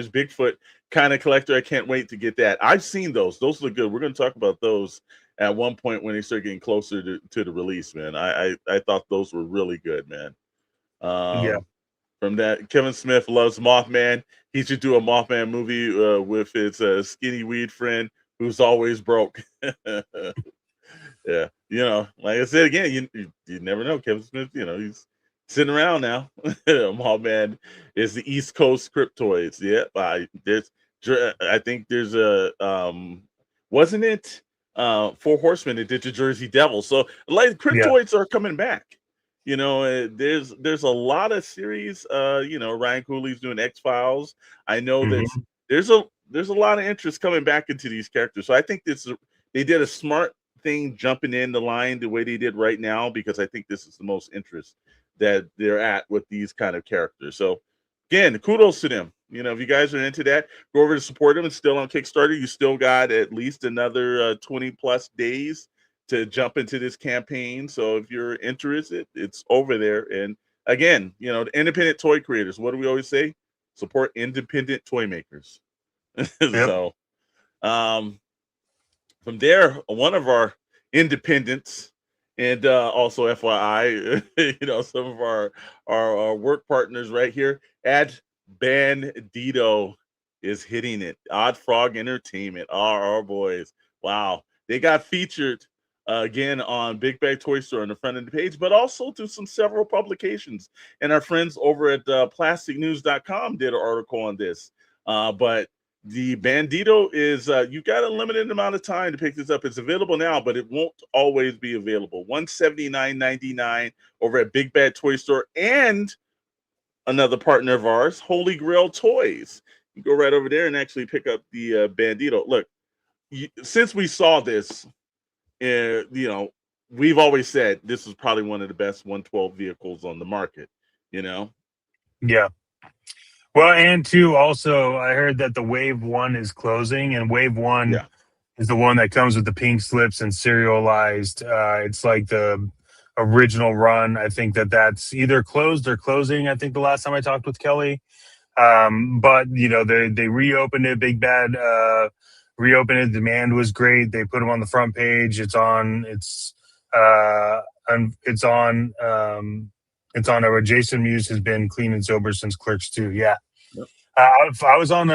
Bigfoot kind of collector. I can't wait to get that. I've seen those. Those look good. We're going to talk about those at one point when they start getting closer to the release, man. I thought those were really good, man. From that, Kevin Smith loves Mothman. He should do a Mothman movie with his skinny weed friend who's always broke. Yeah, you know, like I said again, you never know. Kevin Smith, you know, he's sitting around now. Mothman is the East Coast Cryptoids. Yeah, I think there's a wasn't it Four Horsemen that did the Jersey Devil? So like Cryptoids are coming back. You know, there's a lot of series. You know, Ryan Cooley's doing X-Files. I know that there's a lot of interest coming back into these characters. So I think they did a smart thing jumping in the line the way they did right now, because I think this is the most interest that they're at with these kind of characters. So again, kudos to them. You know, if you guys are into that, go over to support them. It's still on Kickstarter. You still got at least another 20 plus days to jump into this campaign. So if you're interested, it's over there. And again, you know, the independent toy creators, what do we always say? Support independent toy makers. So from there, one of our independents, and also FYI, you know, some of our work partners right here, Ad Bandito is hitting it. Odd Frog Entertainment, our boys. Wow. They got featured again on Big Bag Toy Store on the front of the page, but also to several publications. And our friends over at plasticnews.com did an article on this. But the Bandito is, you got a limited amount of time to pick this up. It's available now, but it won't always be available. $179.99 over at Big Bad Toy Store and another partner of ours, Holy Grail Toys. You go right over there and actually pick up the Bandito. Look, since we saw this, we've always said this is probably one of the best 112 vehicles on the market, Yeah. Well, and two, also, I heard that the Wave 1 is closing, and Wave 1 is the one that comes with the pink slips and serialized. It's like the original run. I think that's either closed or closing, I think the last time I talked with Kelly. But, they reopened it. Big Bad reopened it. Demand was great. They put them on the front page. It's on Jason Mewes has been clean and sober since Clerks 2. Yeah. Yep. I was on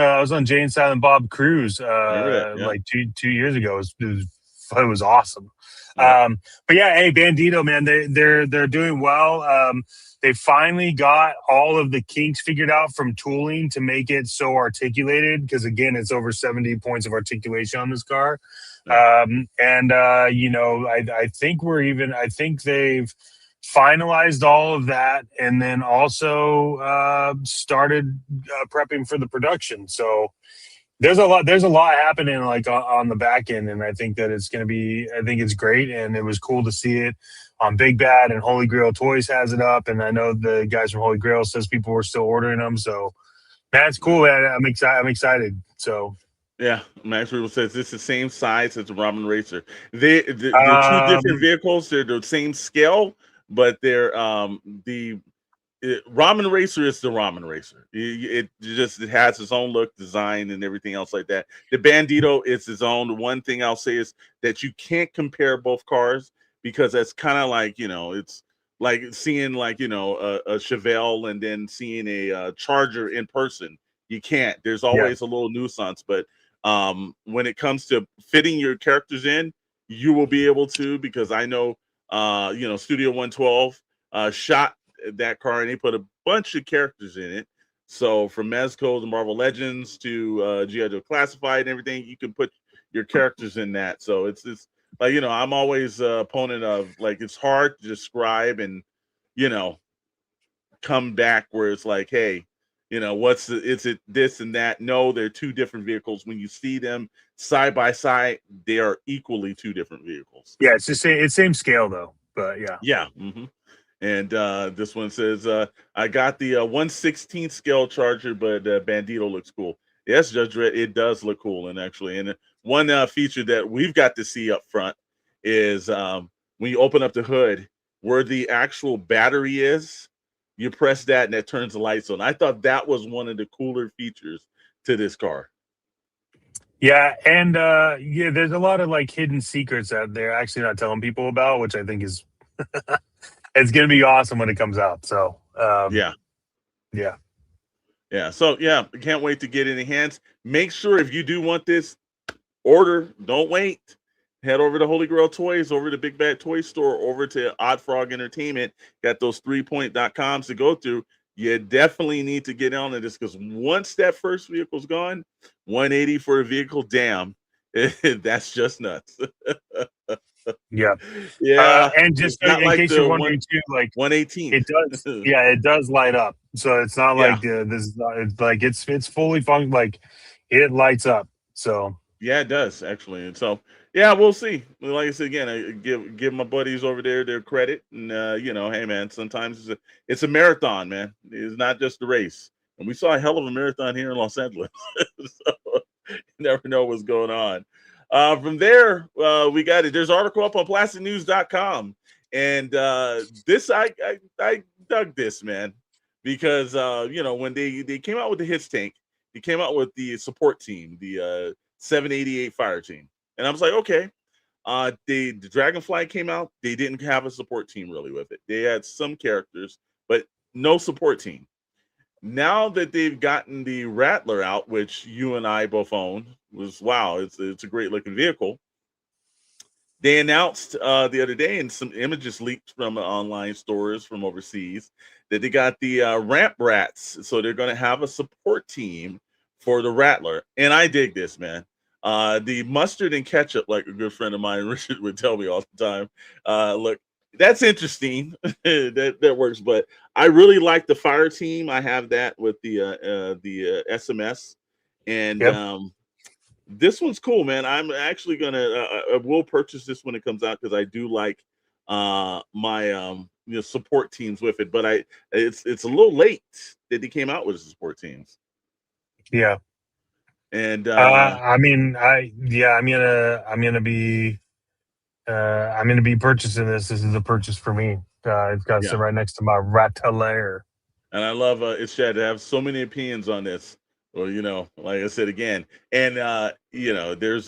Jay and Silent Bob Cruise like 2 years ago. It was awesome. But yeah, hey, Bandito, man, they're doing well. They finally got all of the kinks figured out from tooling to make it so articulated, because again, it's over 70 points of articulation on this car. I think they've finalized all of that, and then also started prepping for the production. So there's a lot happening like on the back end, and I think that it's great, and it was cool to see it on Big Bad, and Holy Grail Toys has it up, and I know the guys from Holy Grail says people were still ordering them. So that's cool, man. I'm excited. So yeah, Max Riddle says this is the same size as the Ramen Racer. They're two different vehicles. They're the same scale, but they're Ramen Racer is the Ramen Racer. It has its own look, design, and everything else like that. The Bandito is its own. The one thing I'll say is that you can't compare both cars, because that's kind of like, it's like seeing like, a Chevelle and then seeing a Charger in person. You can't. There's always a little nuisance, but when it comes to fitting your characters in, you will be able to, because I know, Studio 112 shot that car and they put a bunch of characters in it. So from Mezco to Marvel Legends to G.I. Joe Classified and everything, you can put your characters in that. So it's like, I'm always a opponent of, like, it's hard to describe and, come back where it's like, hey, is it this and that? No, they're two different vehicles. When you see them side by side, they are equally two different vehicles. Yeah, it's same scale though, but yeah. Yeah. Mm-hmm. And this one says, I got the 1/16 scale Charger, but Bandito looks cool. Yes, Judge Red, it does look cool. And actually, and one feature that we've got to see up front is when you open up the hood, where the actual battery is, you press that and that turns the lights on. I thought that was one of the cooler features to this car. Yeah, and there's a lot of like hidden secrets that they're actually not telling people about, which I think is it's gonna be awesome when it comes out. So yeah. So yeah, can't wait to get it in the hands. Make sure if you do want this, order. Don't wait. Head over to Holy Grail Toys, over to Big Bad Toy Store, over to Odd Frog Entertainment. Got those 3point.coms to go through. You definitely need to get on to this, because once that first vehicle's gone, 180 for a vehicle, damn, that's just nuts. Yeah. And just in case you're wondering too, like 118, it does. Yeah, it does light up. So it's not like this. It's like it's fully functional. Like it lights up. So yeah, it does actually. And so yeah, we'll see. Like I said again, I give my buddies over there their credit, and hey man, sometimes it's a marathon, man. It's not just a race. And we saw a hell of a marathon here in Los Angeles. So you never know what's going on. From there, we got it. There's an article up on plasticnews.com, and this I dug this, man, because when they came out with the hits tank, they came out with the support team, the 788 fire team, and I was like, okay. The Dragonfly came out. They didn't have a support team really with it. They had some characters, but no support team. now that they've gotten the Rattler out, which you and I both own, was wow, it's a great looking vehicle. They announced the other day, and some images leaked from online stores from overseas, that they got the ramp rats. So they're going to have a support team for the Rattler. And I dig this, man. The mustard and ketchup, like a good friend of mine, Richard, would tell me all the time. Look, that's interesting. that works. But I really like the fire team. I have that with the SMS. And Yep. this one's cool, man. I'm actually gonna I will purchase this when it comes out because I do like my support teams with it. But it's a little late that they came out with the support teams. Yeah. And I mean, I'm gonna be purchasing this. This is a purchase for me. It's got to sit right next to my Rattler. And I love it's Chad to have so many opinions on this. Well, like I said again, and there's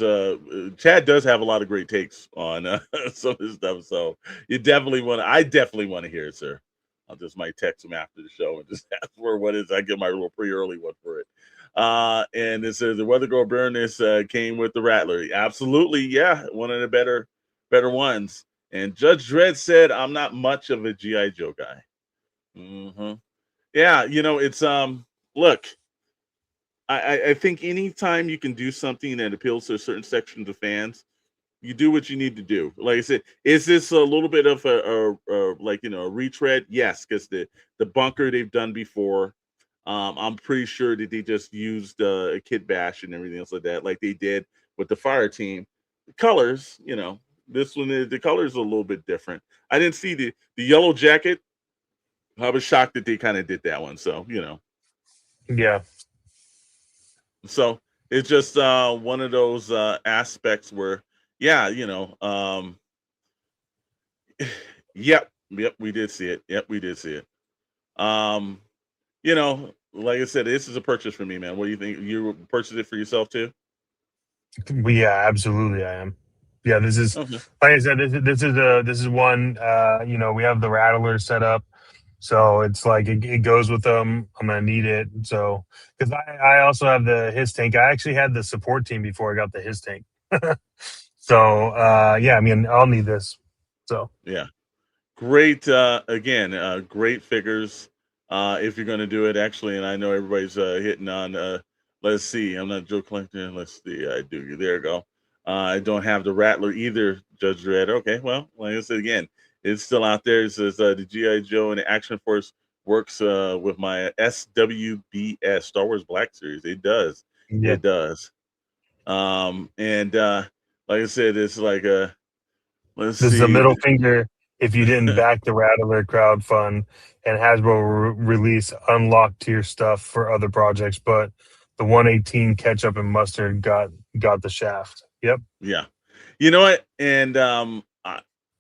Chad does have a lot of great takes on some of this stuff. So I definitely want to hear it, sir. I'll just might text him after the show and just ask for what is. I get my little pre-early one for it. And it says the Weather Girl Baroness came with the Rattler. Absolutely, yeah, one of the better ones. And Judge Dredd said, "I'm not much of a GI Joe guy." Mm-hmm. Yeah, it's look. I think anytime you can do something that appeals to a certain section of fans, you do what you need to do. Like I said, is this a little bit of a retread? Yes, because the bunker they've done before. I'm pretty sure that they just used a kit bash and everything else like that, like they did with the fire team. The colors, this one the colors are a little bit different. I didn't see the yellow jacket. I was shocked that they kind of did that one. So Yeah. So it's just one of those aspects where, yep, we did see it. Yep, we did see it. Like I said, this is a purchase for me, man. What do you think? You purchased it for yourself too? Yeah, absolutely, I am. Yeah, this is Okay. like I said. This is one. We have the Rattler set up. So it's like it goes with them. I'm gonna need it. So because I also have the his tank. I actually had the support team before I got the his tank. So I mean I'll need this. So yeah, great. Again, great figures. If you're gonna do it, actually, and I know everybody's hitting on. Let's see. I'm not Joe collector. Let's see. I do. There you go. I don't have the Rattler either, Judge Dredd. Okay, well, like I said again. It's still out there. It says the G.I. Joe and the Action Force works with my SWBS Star Wars Black Series. It does. yeah. It does. And like I said, it's like let's This see. is a middle finger if you didn't back the Rattler crowdfund and Hasbro release unlocked tier stuff for other projects, but the 118 ketchup and mustard got the shaft. Yep. Yeah. You know what? And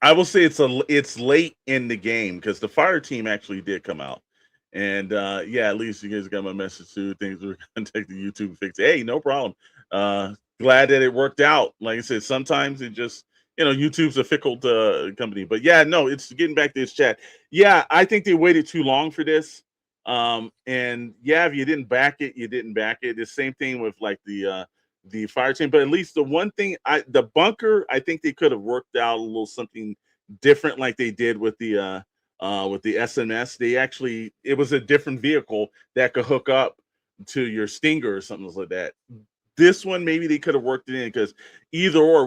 I will say it's late in the game because the fire team actually did come out, and at least you guys got my message too. Things were contacting YouTube fix. Hey, no problem. Glad that it worked out. Like I said, sometimes it just YouTube's a fickle company, but no, it's getting back to this chat. Yeah, I think they waited too long for this. And if you didn't back it, you didn't back it. The same thing with like the fire team, but at least the one thing the bunker, I think they could have worked out a little something different like they did with the SMS. It was a different vehicle that could hook up to your Stinger or something like that. This one, maybe they could have worked it in because either or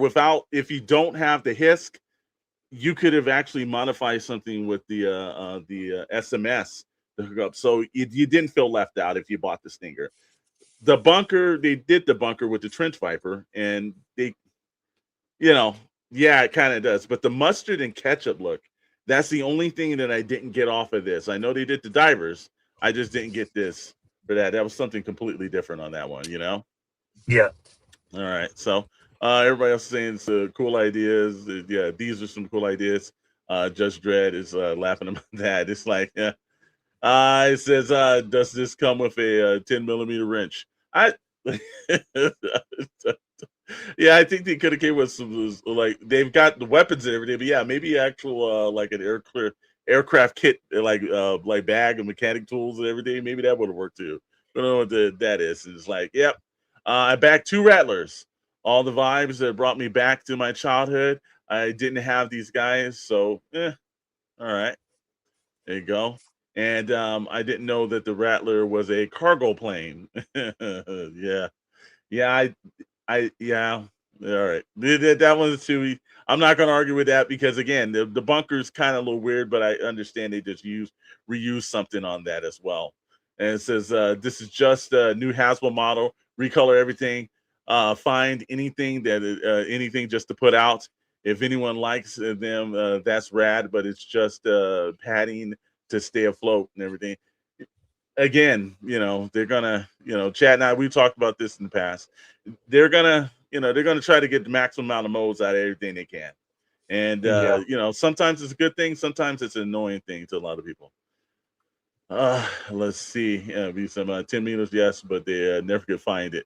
if you don't have the HISC, you could have actually modified something with the SMS to hook up. So you didn't feel left out if you bought the Stinger. The bunker, they did the bunker with the Trench Viper, and they, it kind of does. But the mustard and ketchup look, that's the only thing that I didn't get off of this. I know they did the divers. I just didn't get this for that. That was something completely different on that one, Yeah. All right. So everybody else is saying it's cool ideas. Yeah, these are some cool ideas. Judge Dredd is laughing about that. It's like, it says, does this come with a 10mm wrench? I think they could have came with some like they've got the weapons and everything, but maybe actual like an aircraft kit, like bag and mechanic tools and everything. Maybe that would have worked too. I don't know what that is. It's like, yep. I backed 2 Rattlers. All the vibes that brought me back to my childhood. I didn't have these guys, so all right. There you go. And I didn't know that the Rattler was a cargo plane. Yeah. Yeah, yeah. All right. That one's too. I'm not gonna argue with that because again, the bunker's kind of a little weird, but I understand they just reuse something on that as well. And it says this is just a new Hasbro model, recolor everything, find anything anything just to put out. If anyone likes them, that's rad, but it's just padding to stay afloat and everything. Again, they're gonna, Chad and I, we've talked about this in the past. They're gonna try to get the maximum amount of modes out of everything they can. And sometimes it's a good thing, sometimes it's an annoying thing to a lot of people. Let's see. Be some 10 meters, yes, but they never could find it.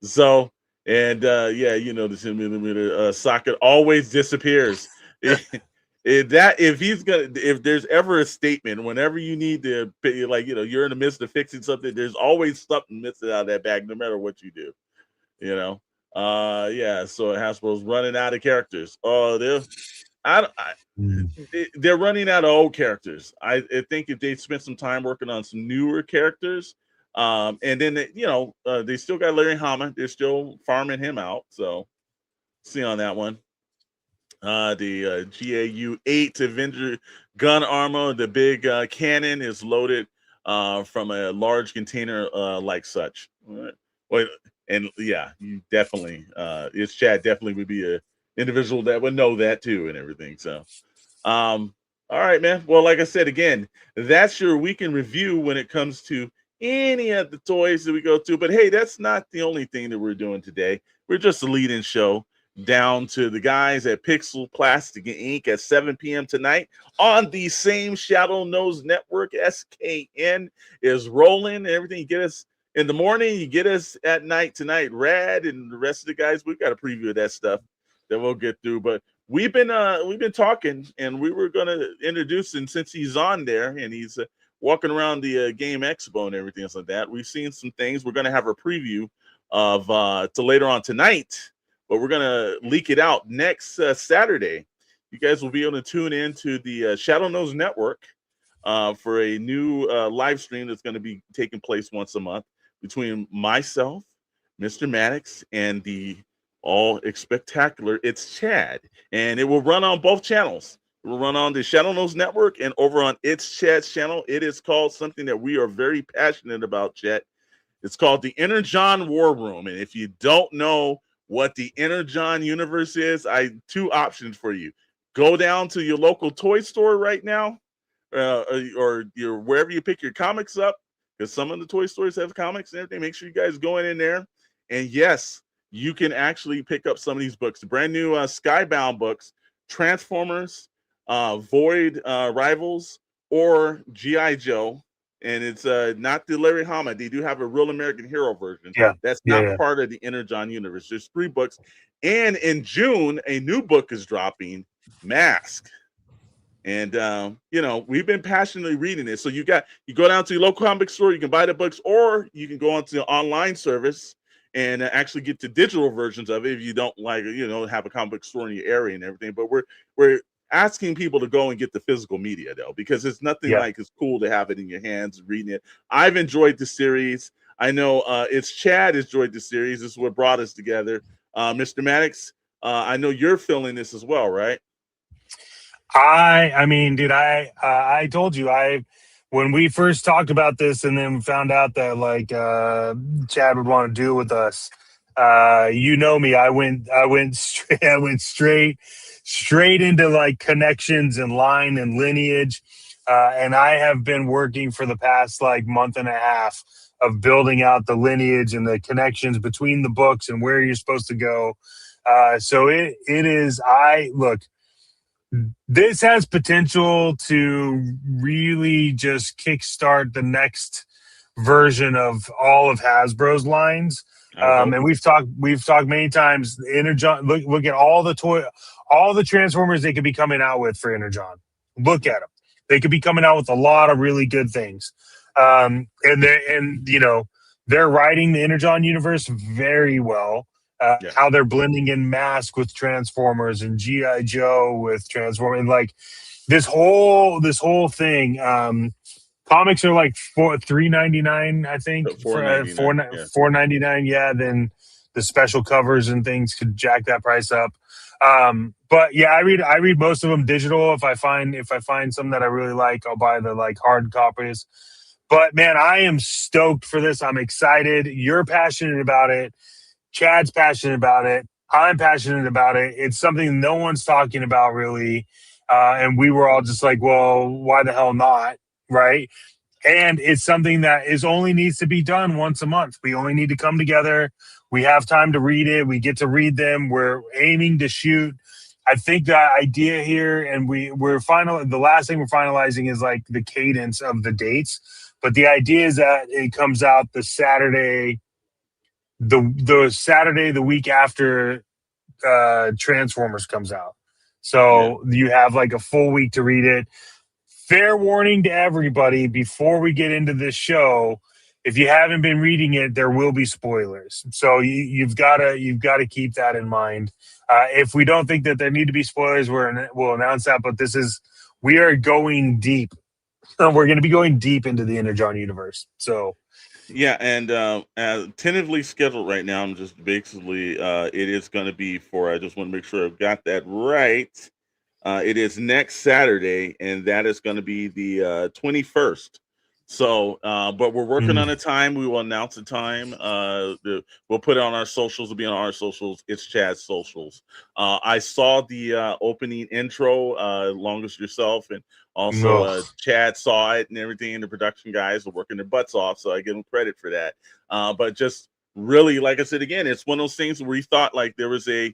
So, and the 10 millimeter socket always disappears. If there's ever a statement, whenever you need to, you're in the midst of fixing something, there's always something missing out of that bag, no matter what you do. So Hasbro's running out of characters. Oh, they're running out of old characters. I think if they spent some time working on some newer characters, and then they still got Larry Hama, they're still farming him out. So see on that one. The GAU 8 Avenger gun armor, the big cannon is loaded from a large container like such. Wait, and yeah, you definitely it's Chad definitely would be a individual that would know that too and everything. So all right, man. Well, like I said again, that's your weekend review when it comes to any of the toys that we go to. But hey, that's not the only thing that we're doing today. We're just a lead-in show down to the guys at Pixel Plastic and Ink at 7 p.m. tonight on the same Shadowe Knows Network. SKN is rolling and everything. You get us in the morning, you get us at night tonight. Rad and the rest of the guys, we've got a preview of that stuff that we'll get through. But we've been talking, and we were going to introduce him since he's on there and he's walking around the Game Expo and everything else like that. We've seen some things. We're going to have a preview of to later on tonight. But we're going to leak it out next Saturday. You guys will be able to tune in to the Shadowe Knows Network for a new live stream that's going to be taking place once a month between myself, Mr. Maddox, and the all-spectacular It's Chad. And it will run on both channels. It will run on the Shadowe Knows Network and over on It's Chad's channel. It is called something that we are very passionate about, Chet. It's called the Energon War Room. And if you don't know what the Energon universe is, two options for you. Go down to your local toy store right now, or your wherever you pick your comics up, because some of the toy stores have comics and everything. Make sure you guys go in there. And yes, you can actually pick up some of these books. The brand new Skybound books, Transformers, Void Rivals, or G.I. Joe. And it's not the Larry Hama. They do have a Real American Hero version. Yeah. That's not part of the Energon universe. There's 3 books. And in June, a new book is dropping, Mask. And we've been passionately reading it. So you go down to your local comic store, you can buy the books, or you can go onto the online service and actually get the digital versions of it if you don't have a comic book store in your area and everything. But we're asking people to go and get the physical media though, because it's nothing like it's cool to have it in your hands reading it. I've enjoyed the series. I know it's Chad has enjoyed the series. This is what brought us together. Mr. Maddox, I know you're feeling this as well, right? I mean, dude, I told you when we first talked about this and then found out that Chad would want to do it with us. Me, I went straight into connections and line and lineage. And I have been working for the past month and a half of building out the lineage and the connections between the books and where you're supposed to go. So it is, this has potential to really just kickstart the next version of all of Hasbro's lines. And we've talked many times. Energon, look at all the Transformers they could be coming out with for Energon. look at them. They could be coming out with a lot of really good things. And they're writing the Energon universe very well. How they're blending in Mask with Transformers and G.I. Joe with Transformers, and like this whole thing. Comics are like $3.99, I think. $4.99. Yeah. Then the special covers and things could jack that price up. But yeah, I read most of them digital. If I find some that I really like, I'll buy the like hard copies. But man, I am stoked for this. I'm excited. You're passionate about it. Chad's passionate about it. I'm passionate about it. It's something no one's talking about really. And we were all just like, well, why the hell not? Right. And it's something that only needs to be done once a month. We only need to come together. We have time to read it. We get to read them. We're aiming to shoot. I think the idea here, and the last thing we're finalizing is like the cadence of the dates. But the idea is that it comes out the Saturday, the week after Transformers comes out. So you have like a full week to read it. Fair warning to everybody before we get into this show. If you haven't been reading it, there will be spoilers. So you've got to keep that in mind. If we don't think that there need to be spoilers, we'll announce that. But we are going deep. We're going to be going deep into the Energon universe. So, yeah, and tentatively scheduled right now. I'm just basically it is going to be for. I just want to make sure I've got that right. It is next Saturday, and that is going to be the 21st. So, but we're working on a time. We will announce the time. We'll put it on our socials. It'll be on our socials. It's Chad's socials. I saw the opening intro, Longest Yourself, and also Chad saw it and everything. And the production guys are working their butts off, so I give them credit for that. But just really, like I said again, it's one of those things where we thought like there was a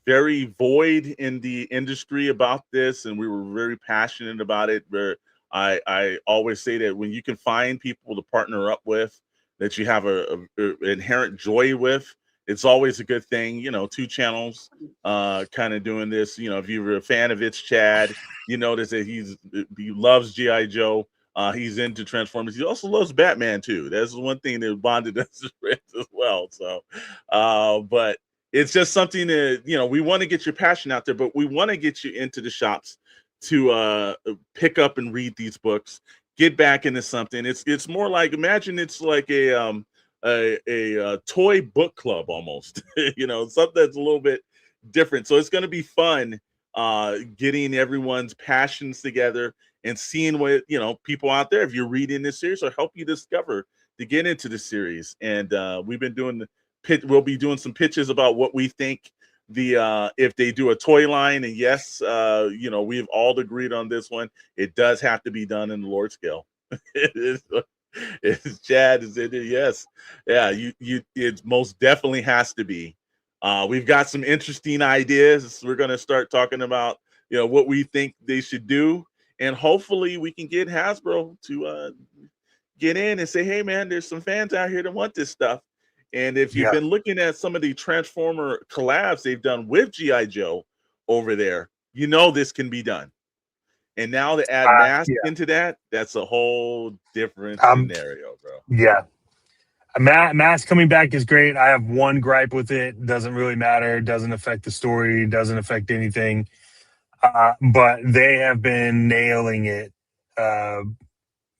very void in the industry about this, and we were very passionate about it. Where I always say that when you can find people to partner up with that you have a inherent joy with, it's always a good thing. You know, two channels kind of doing this. You know, if you're a fan of It's Chad, you notice that he loves G.I. Joe. He's into Transformers. He also loves Batman too. That's one thing that bonded us as well. So, but it's just something that, you know, we want to get your passion out there, but we want to get you into the shops to pick up and read these books, get back into something. It's more like, imagine it's like a toy book club almost, you know, something that's a little bit different. So it's going to be fun getting everyone's passions together and seeing what, you know, people out there, if you're reading this series, or help you discover to get into the series. And we've been doing we'll be doing some pitches about what we think if they do a toy line. And yes, you know, we've all agreed on this one. It does have to be done in the Lord scale. Chad is in it. Yes. Yeah. It most definitely has to be. We've got some interesting ideas. We're going to start talking about, you know, what we think they should do. And hopefully we can get Hasbro to get in and say, hey man, there's some fans out here that want this stuff. And if you've been looking at some of the Transformer collabs they've done with G.I. Joe over there, you know this can be done. And now to add Mask into that, that's a whole different scenario, bro. Yeah. Mask coming back is great. I have one gripe with it. Doesn't really matter. Doesn't affect the story. Doesn't affect anything. But they have been nailing it.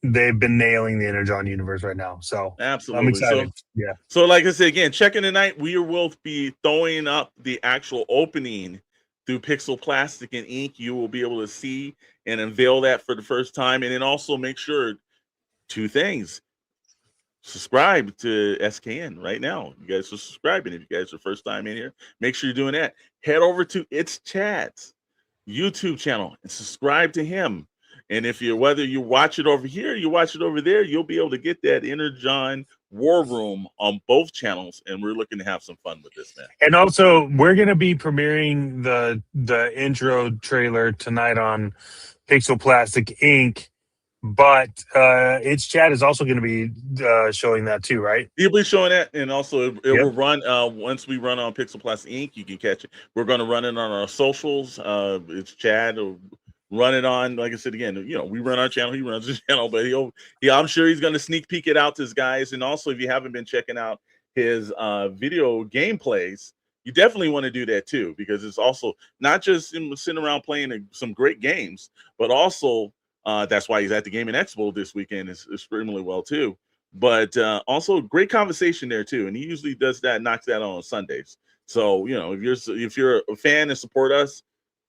They've been nailing the Energon universe right now. So absolutely. I'm excited. So like I said, again, check in tonight. We will be throwing up the actual opening through Pixel Plastic and Ink. You will be able to see and unveil that for the first time. And then also make sure two things. Subscribe to SKN right now. You guys are subscribing. If you guys are first time in here, make sure you're doing that. Head over to It's Chad's YouTube channel and subscribe to him. And if whether you watch it over here, you watch it over there, you'll be able to get that Energon War Room on both channels. And we're looking to have some fun with this, man. And also, we're going to be premiering the intro trailer tonight on Pixel Plastic Inc. but its chat is also going to be showing that too, right? He'll be showing that, and also it Yep. will run once we run on Pixel Plus Inc. You can catch it. We're going to run it on our socials. It's Chad. Run it on, like I said again. We run our channel. He runs his channel, but I'm sure he's going to sneak peek it out to his guys. And also, if you haven't been checking out his video gameplays, you definitely want to do that too, because it's also not just him sitting around playing some great games, but also that's why he's at the Gaming Expo this weekend. Is extremely well too. But also great conversation there too, and he usually does that, knocks that on Sundays. So if you're a fan and support us,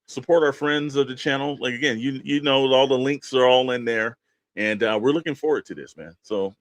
support our friends of the channel. Like again, all the links are all in there, and we're looking forward to this, man. So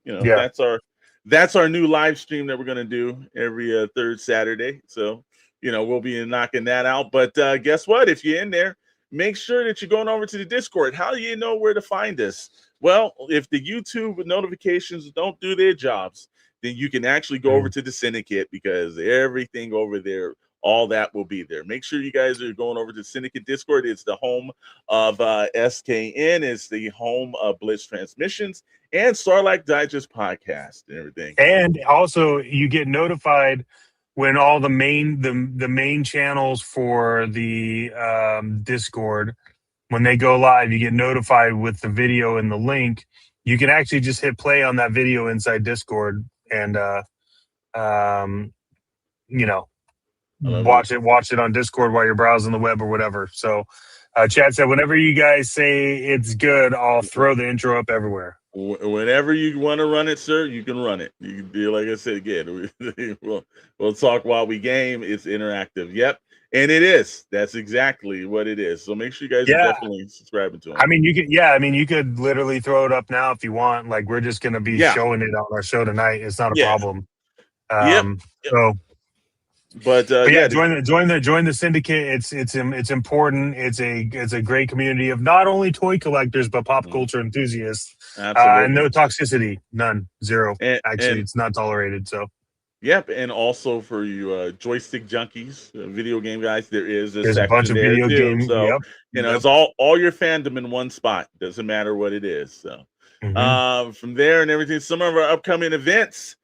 that's our new live stream that we're gonna do every third Saturday. So we'll be knocking that out. But guess what? If you're in there, make sure that you're going over to the Discord. How do you know where to find us? Well, if the YouTube notifications don't do their jobs, then you can actually go over to the Syndicate, because everything over there, all that will be there. Make sure you guys are going over to Syndicate Discord. It's the home of SKN. It's the home of Blitz Transmissions and Starlight Digest podcast and everything. And also, you get notified when all the main channels for the Discord, when they go live, you get notified with the video and the link. You can actually just hit play on that video inside Discord and watch it on Discord while you're browsing the web or whatever. So Chad said, whenever you guys say it's good, I'll throw the intro up everywhere. Whenever you want to run it, sir, you can run it. You can do, like I said again, we'll talk while we game. It's interactive. Yep. And it is. That's exactly what it is. So make sure you guys are definitely subscribing to them. I mean, you could literally throw it up now if you want. Like, we're just going to be showing it on our show tonight. It's not a problem. So, but join the Syndicate. It's important. It's a great community of not only toy collectors but pop culture enthusiasts. Absolutely. And no toxicity, none, zero. Actually, it's not tolerated. So. Yep, and also for you joystick junkies, video game guys, there's a bunch of video games. So it's all your fandom in one spot. Doesn't matter what it is. So from there and everything, some of our upcoming events,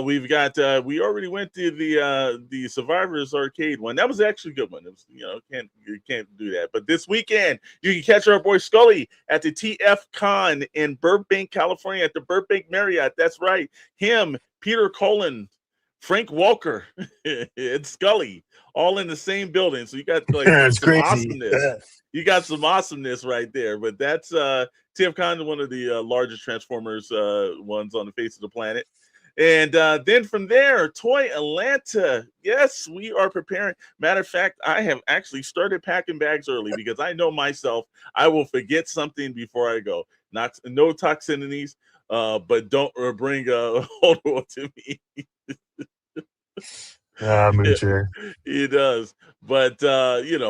we've got. We already went to the Survivors Arcade one. That was actually a good one. It was, you can't do that. But this weekend, you can catch our boy Scully at the TF Con in Burbank, California, at the Burbank Marriott. That's right, him, Peter Cullen, Frank Walker, and Scully, all in the same building. So you got some awesomeness. You got some awesomeness right there. But that's TFCon, one of the largest Transformers ones on the face of the planet. And then from there, Toy Atlanta. Yes, we are preparing. Matter of fact, I have actually started packing bags early because I know myself, I will forget something before I go. No toxicities, but don't bring hold on to me. Sure. He does, but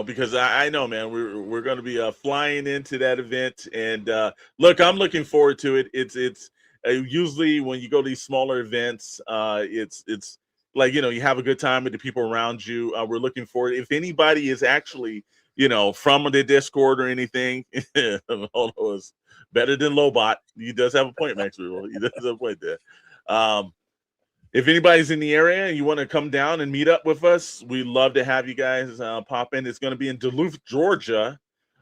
because I know, man, we're going to be flying into that event, and look, I'm looking forward to it. It's usually when you go to these smaller events, it's like you have a good time with the people around you. We're looking forward. If anybody is actually from the Discord or anything, although it's better than Lobot, he does have a point, Max. He does have a point there. If anybody's in the area and you want to come down and meet up with us, we'd love to have you guys pop in. It's going to be in Duluth, Georgia,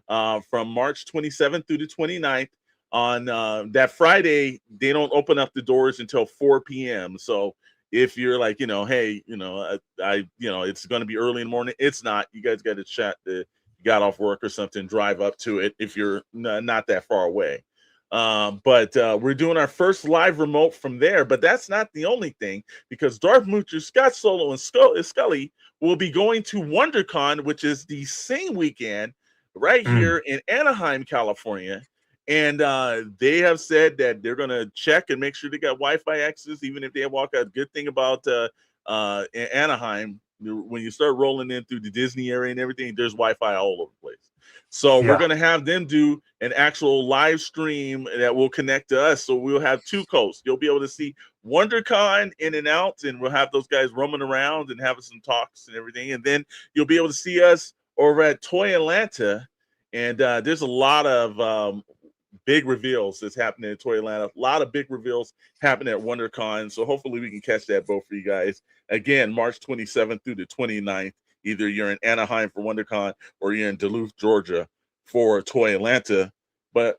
from March 27th through the 29th. On that Friday, they don't open up the doors until 4 p.m. So if you're like, hey, it's going to be early in the morning. It's not. You guys got to chat. You got off work or something, drive up to it if you're not that far away. But we're doing our first live remote from there, but that's not the only thing, because Darth Moocher, Scott Solo, and Scully will be going to WonderCon, which is the same weekend right here in Anaheim, California. And they have said that they're going to check and make sure they got Wi-Fi access, even if they walk out. Good thing about Anaheim, when you start rolling in through the Disney area and everything, there's Wi-Fi all over the place. So we're going to have them do an actual live stream that will connect to us. So we'll have two coasts. You'll be able to see WonderCon in and out, and we'll have those guys roaming around and having some talks and everything. And then you'll be able to see us over at Toy Atlanta. And there's a lot of big reveals that's happening in Toy Atlanta. A lot of big reveals happening at WonderCon. So hopefully we can catch that both for you guys. Again, March 27th through the 29th. Either you're in Anaheim for WonderCon or you're in Duluth, Georgia for Toy Atlanta. But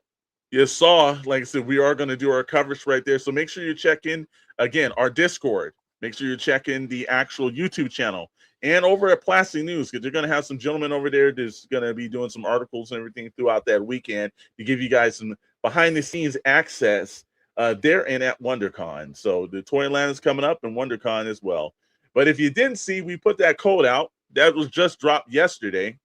you saw, like I said, we are going to do our coverage right there. So make sure you check in, again, our Discord. Make sure you check in the actual YouTube channel. And over at Plastic News, because they're going to have some gentlemen over there that's going to be doing some articles and everything throughout that weekend to give you guys some behind-the-scenes access there and at WonderCon. So the Toy Atlanta is coming up and WonderCon as well. But if you didn't see, we put that code out. That was just dropped yesterday.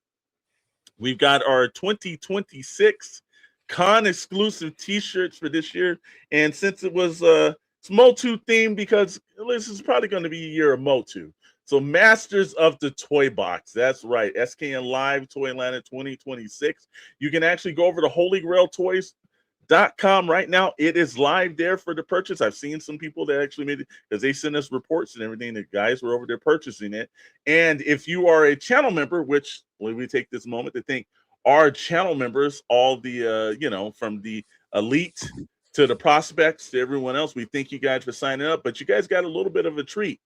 We've got our 2026 con exclusive t-shirts for this year. And since it was it's Motu themed, because this is probably going to be a year of Motu. So Masters of the Toy Box. That's right. SKN Live Toy Atlanta 2026. You can actually go over to holygrailtoys.com right now. It is live there for the purchase. I've seen some people that actually made it because they sent us reports and everything. The guys were over there purchasing it. And if you are a channel member, which we take this moment to thank our channel members, all the from the elite to the prospects to everyone else, we thank you guys for signing up. But you guys got a little bit of a treat.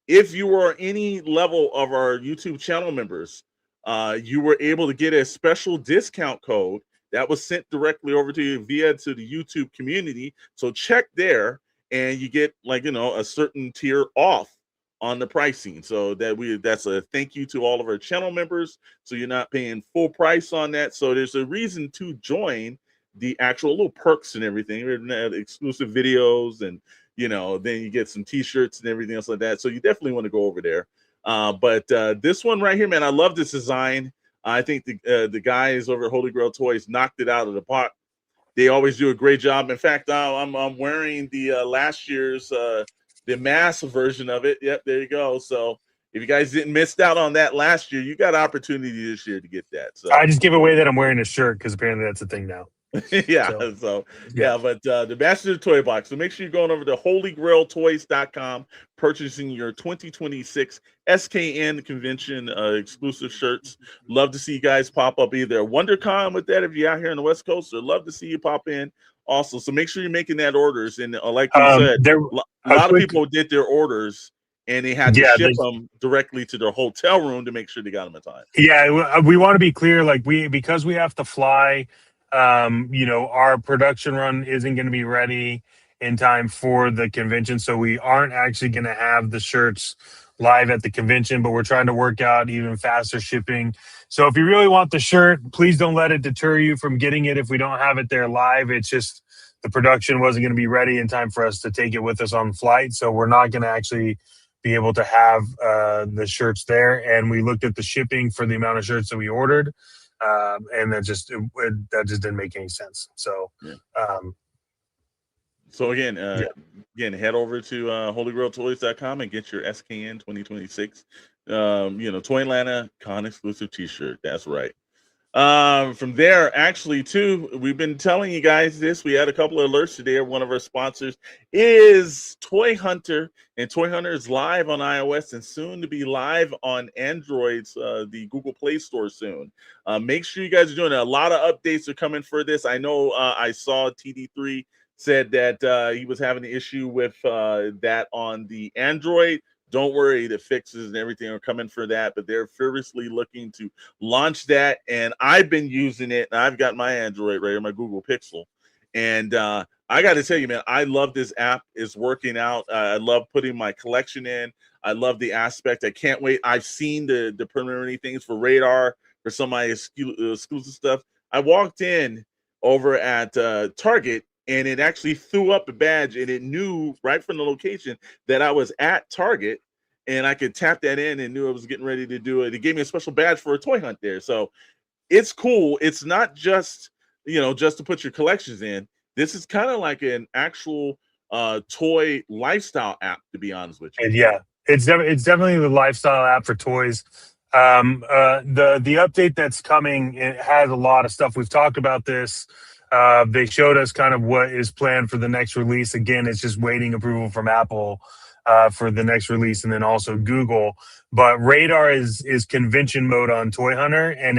If you are any level of our YouTube channel members, you were able to get a special discount code that was sent directly over to you via to the YouTube community. So check there, and you get a certain tier off on the pricing. So that's a thank you to all of our channel members. So you're not paying full price on that. So there's a reason to join the actual little perks and everything, exclusive videos, and then you get some t-shirts and everything else like that. So you definitely want to go over there. But this one right here, man, I love this design. I think the guys over at Holy Grail Toys knocked it out of the park. They always do a great job. In fact, I'm wearing the last year's the mass version of it. Yep, there you go. So if you guys didn't miss out on that last year, you got an opportunity this year to get that. So I just give away that I'm wearing a shirt because apparently that's a thing now. Yeah, but the Masters of the Toy Box. So make sure you're going over to holygrailtoys.com, purchasing your 2026 SKN convention exclusive shirts. Love to see you guys pop up either at WonderCon with that if you're out here on the West Coast, or love to see you pop in also. So make sure you're making that orders. And like you said, a lot of people did their orders and they had to ship them directly to their hotel room to make sure they got them in time. Yeah, we want to be clear, because we have to fly. Our production run isn't going to be ready in time for the convention, so we aren't actually going to have the shirts live at the convention, but we're trying to work out even faster shipping. So if you really want the shirt, please don't let it deter you from getting it if we don't have it there live. It's just the production wasn't going to be ready in time for us to take it with us on flight, so we're not going to actually be able to have the shirts there. And we looked at the shipping for the amount of shirts that we ordered, and that just didn't make any sense. So, again, head over to holygrailtoys.com and get your SKN 2026, Toy Atlanta Con exclusive T-shirt. That's right. From there, actually, too, we've been telling you guys this. We had a couple of alerts today. One of our sponsors is Toy Hunter, and Toy Hunter is live on iOS and soon to be live on Android's the Google Play Store soon. Make sure you guys are doing it. A lot of updates are coming for this. I know I saw TD3 said that he was having an issue with that on the Android. Don't worry, the fixes and everything are coming for that, but they're furiously looking to launch that. And I've been using it, and I've got my Android right here, my Google Pixel. And I got to tell you, man, I love this app. It's working out. I love putting my collection in. I love the aspect. I can't wait. I've seen the preliminary things for Radar, for some of my exclusive stuff. I walked in over at Target, and it actually threw up a badge, and it knew right from the location that I was at Target, and I could tap that in and knew I was getting ready to do it. It gave me a special badge for a toy hunt there. So it's cool. It's not just, just to put your collections in. This is kind of like an actual toy lifestyle app, to be honest with you. Yeah, it's definitely the lifestyle app for toys. The update that's coming, it has a lot of stuff. We've talked about this. They showed us kind of what is planned for the next release. Again, it's just waiting approval from Apple. for the next release, and then also Google. But Radar is convention mode on Toy Hunter, and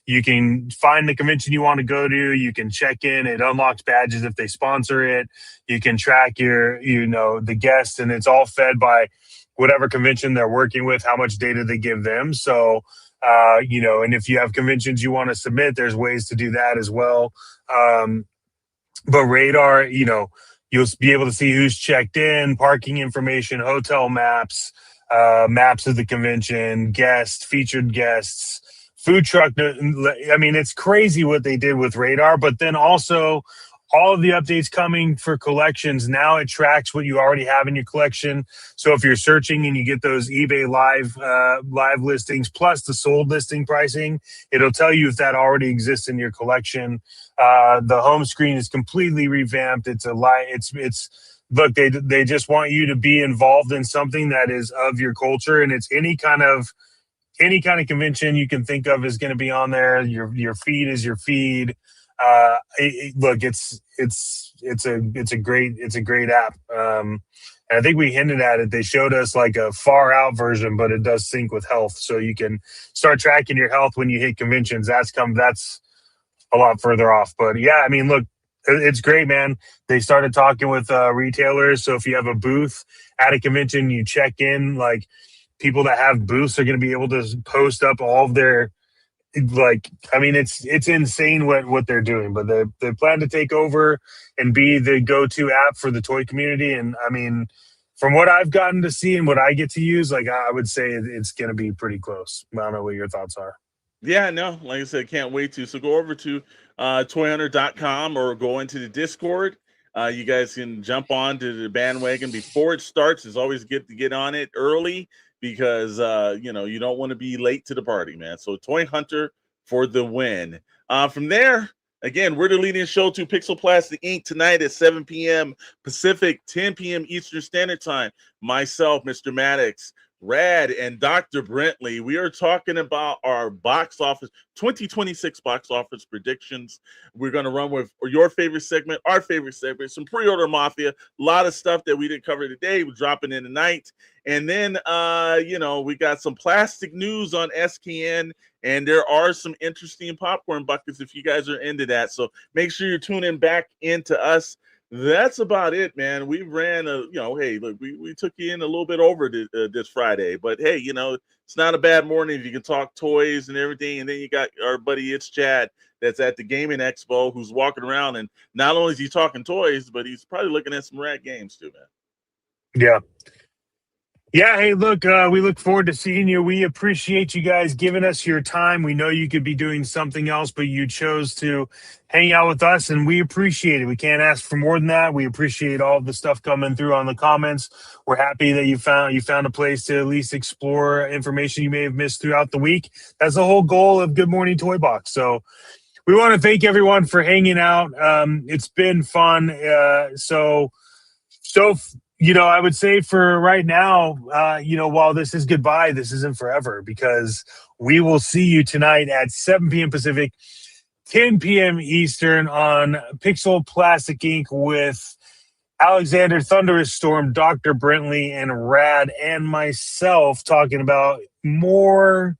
you can find the convention you want to go to. You can check in. It unlocks badges if they sponsor it. You can track the guests, and it's all fed by whatever convention they're working with, how much data they give them. So, and if you have conventions you want to submit, there's ways to do that as well. But Radar, you'll be able to see who's checked in, parking information, hotel maps, maps of the convention, guests, featured guests, food truck. I mean, it's crazy what they did with Radar, but then also all of the updates coming for collections. Now it tracks what you already have in your collection. So if you're searching and you get those eBay live listings plus the sold listing pricing, it'll tell you if that already exists in your collection. The home screen is completely revamped. Look, they just want you to be involved in something that is of your culture, and it's any kind of convention you can think of is going to be on there. Your feed is your feed. Look, it's a great app. And I think we hinted at it. They showed us like a far out version, but it does sync with health, so you can start tracking your health when you hit conventions. That's a lot further off, but yeah, I mean, look, it's great, man. They started talking with retailers, so if you have a booth at a convention, you check in. Like, people that have booths are going to be able to post up all of their. I mean, it's insane what they're doing, but they plan to take over and be the go-to app for the toy community. And I mean, from what I've gotten to see and what I get to use, like, I would say it's going to be pretty close. I don't know what your thoughts are. Yeah, no, like I said, can't wait to. So go over to toyhunter.com or go into the Discord. You guys can jump on to the bandwagon before it starts. It's always good to get on it early, because you don't want to be late to the party, man. So Toy Hunter for the win. From there, again, we're the leading show to Pixel Plastic Inc. tonight at 7 p.m. Pacific, 10 p.m. Eastern Standard Time. Myself, Mr. Maddox, Rad, and Dr. Brentley. We are talking about our box office 2026 box office predictions. We're going to run with your favorite segment, our favorite segment, some pre-order mafia, a lot of stuff that we didn't cover today. We're dropping in tonight. And then, we got some plastic news on SKN, and there are some interesting popcorn buckets if you guys are into that. So make sure you're tuning back into us. That's about it, man. We ran hey, look, we took you in a little bit over this Friday, but hey, it's not a bad morning if you can talk toys and everything. And then you got our buddy, it's Chad, that's at the Gaming Expo, who's walking around, and not only is he talking toys, but he's probably looking at some rad games too, man. Yeah. Yeah, hey, look, we look forward to seeing you. We appreciate you guys giving us your time. We know you could be doing something else, but you chose to hang out with us, and we appreciate it. We can't ask for more than that. We appreciate all the stuff coming through on the comments. We're happy that you found a place to at least explore information you may have missed throughout the week. That's the whole goal of Good Morning Toy Box. So we want to thank everyone for hanging out. It's been fun. I would say for right now, while this is goodbye, this isn't forever, because we will see you tonight at 7 p.m. Pacific, 10 p.m. Eastern on Pixel Plastic Inc. with Alexander Thunderous Storm, Dr. Brentley, and Rad, and myself talking about more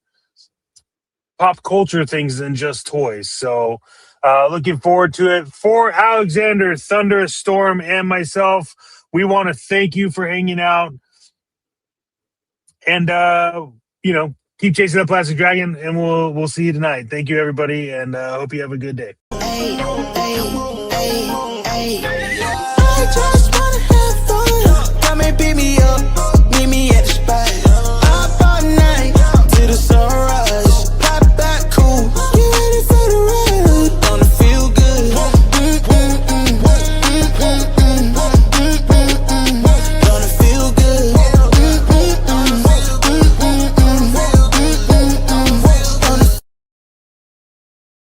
pop culture things than just toys. So looking forward to it. For Alexander Thunderous Storm and myself, we want to thank you for hanging out, and keep chasing the plastic dragon, and we'll see you tonight. Thank you, everybody, and hope you have a good day. Hey.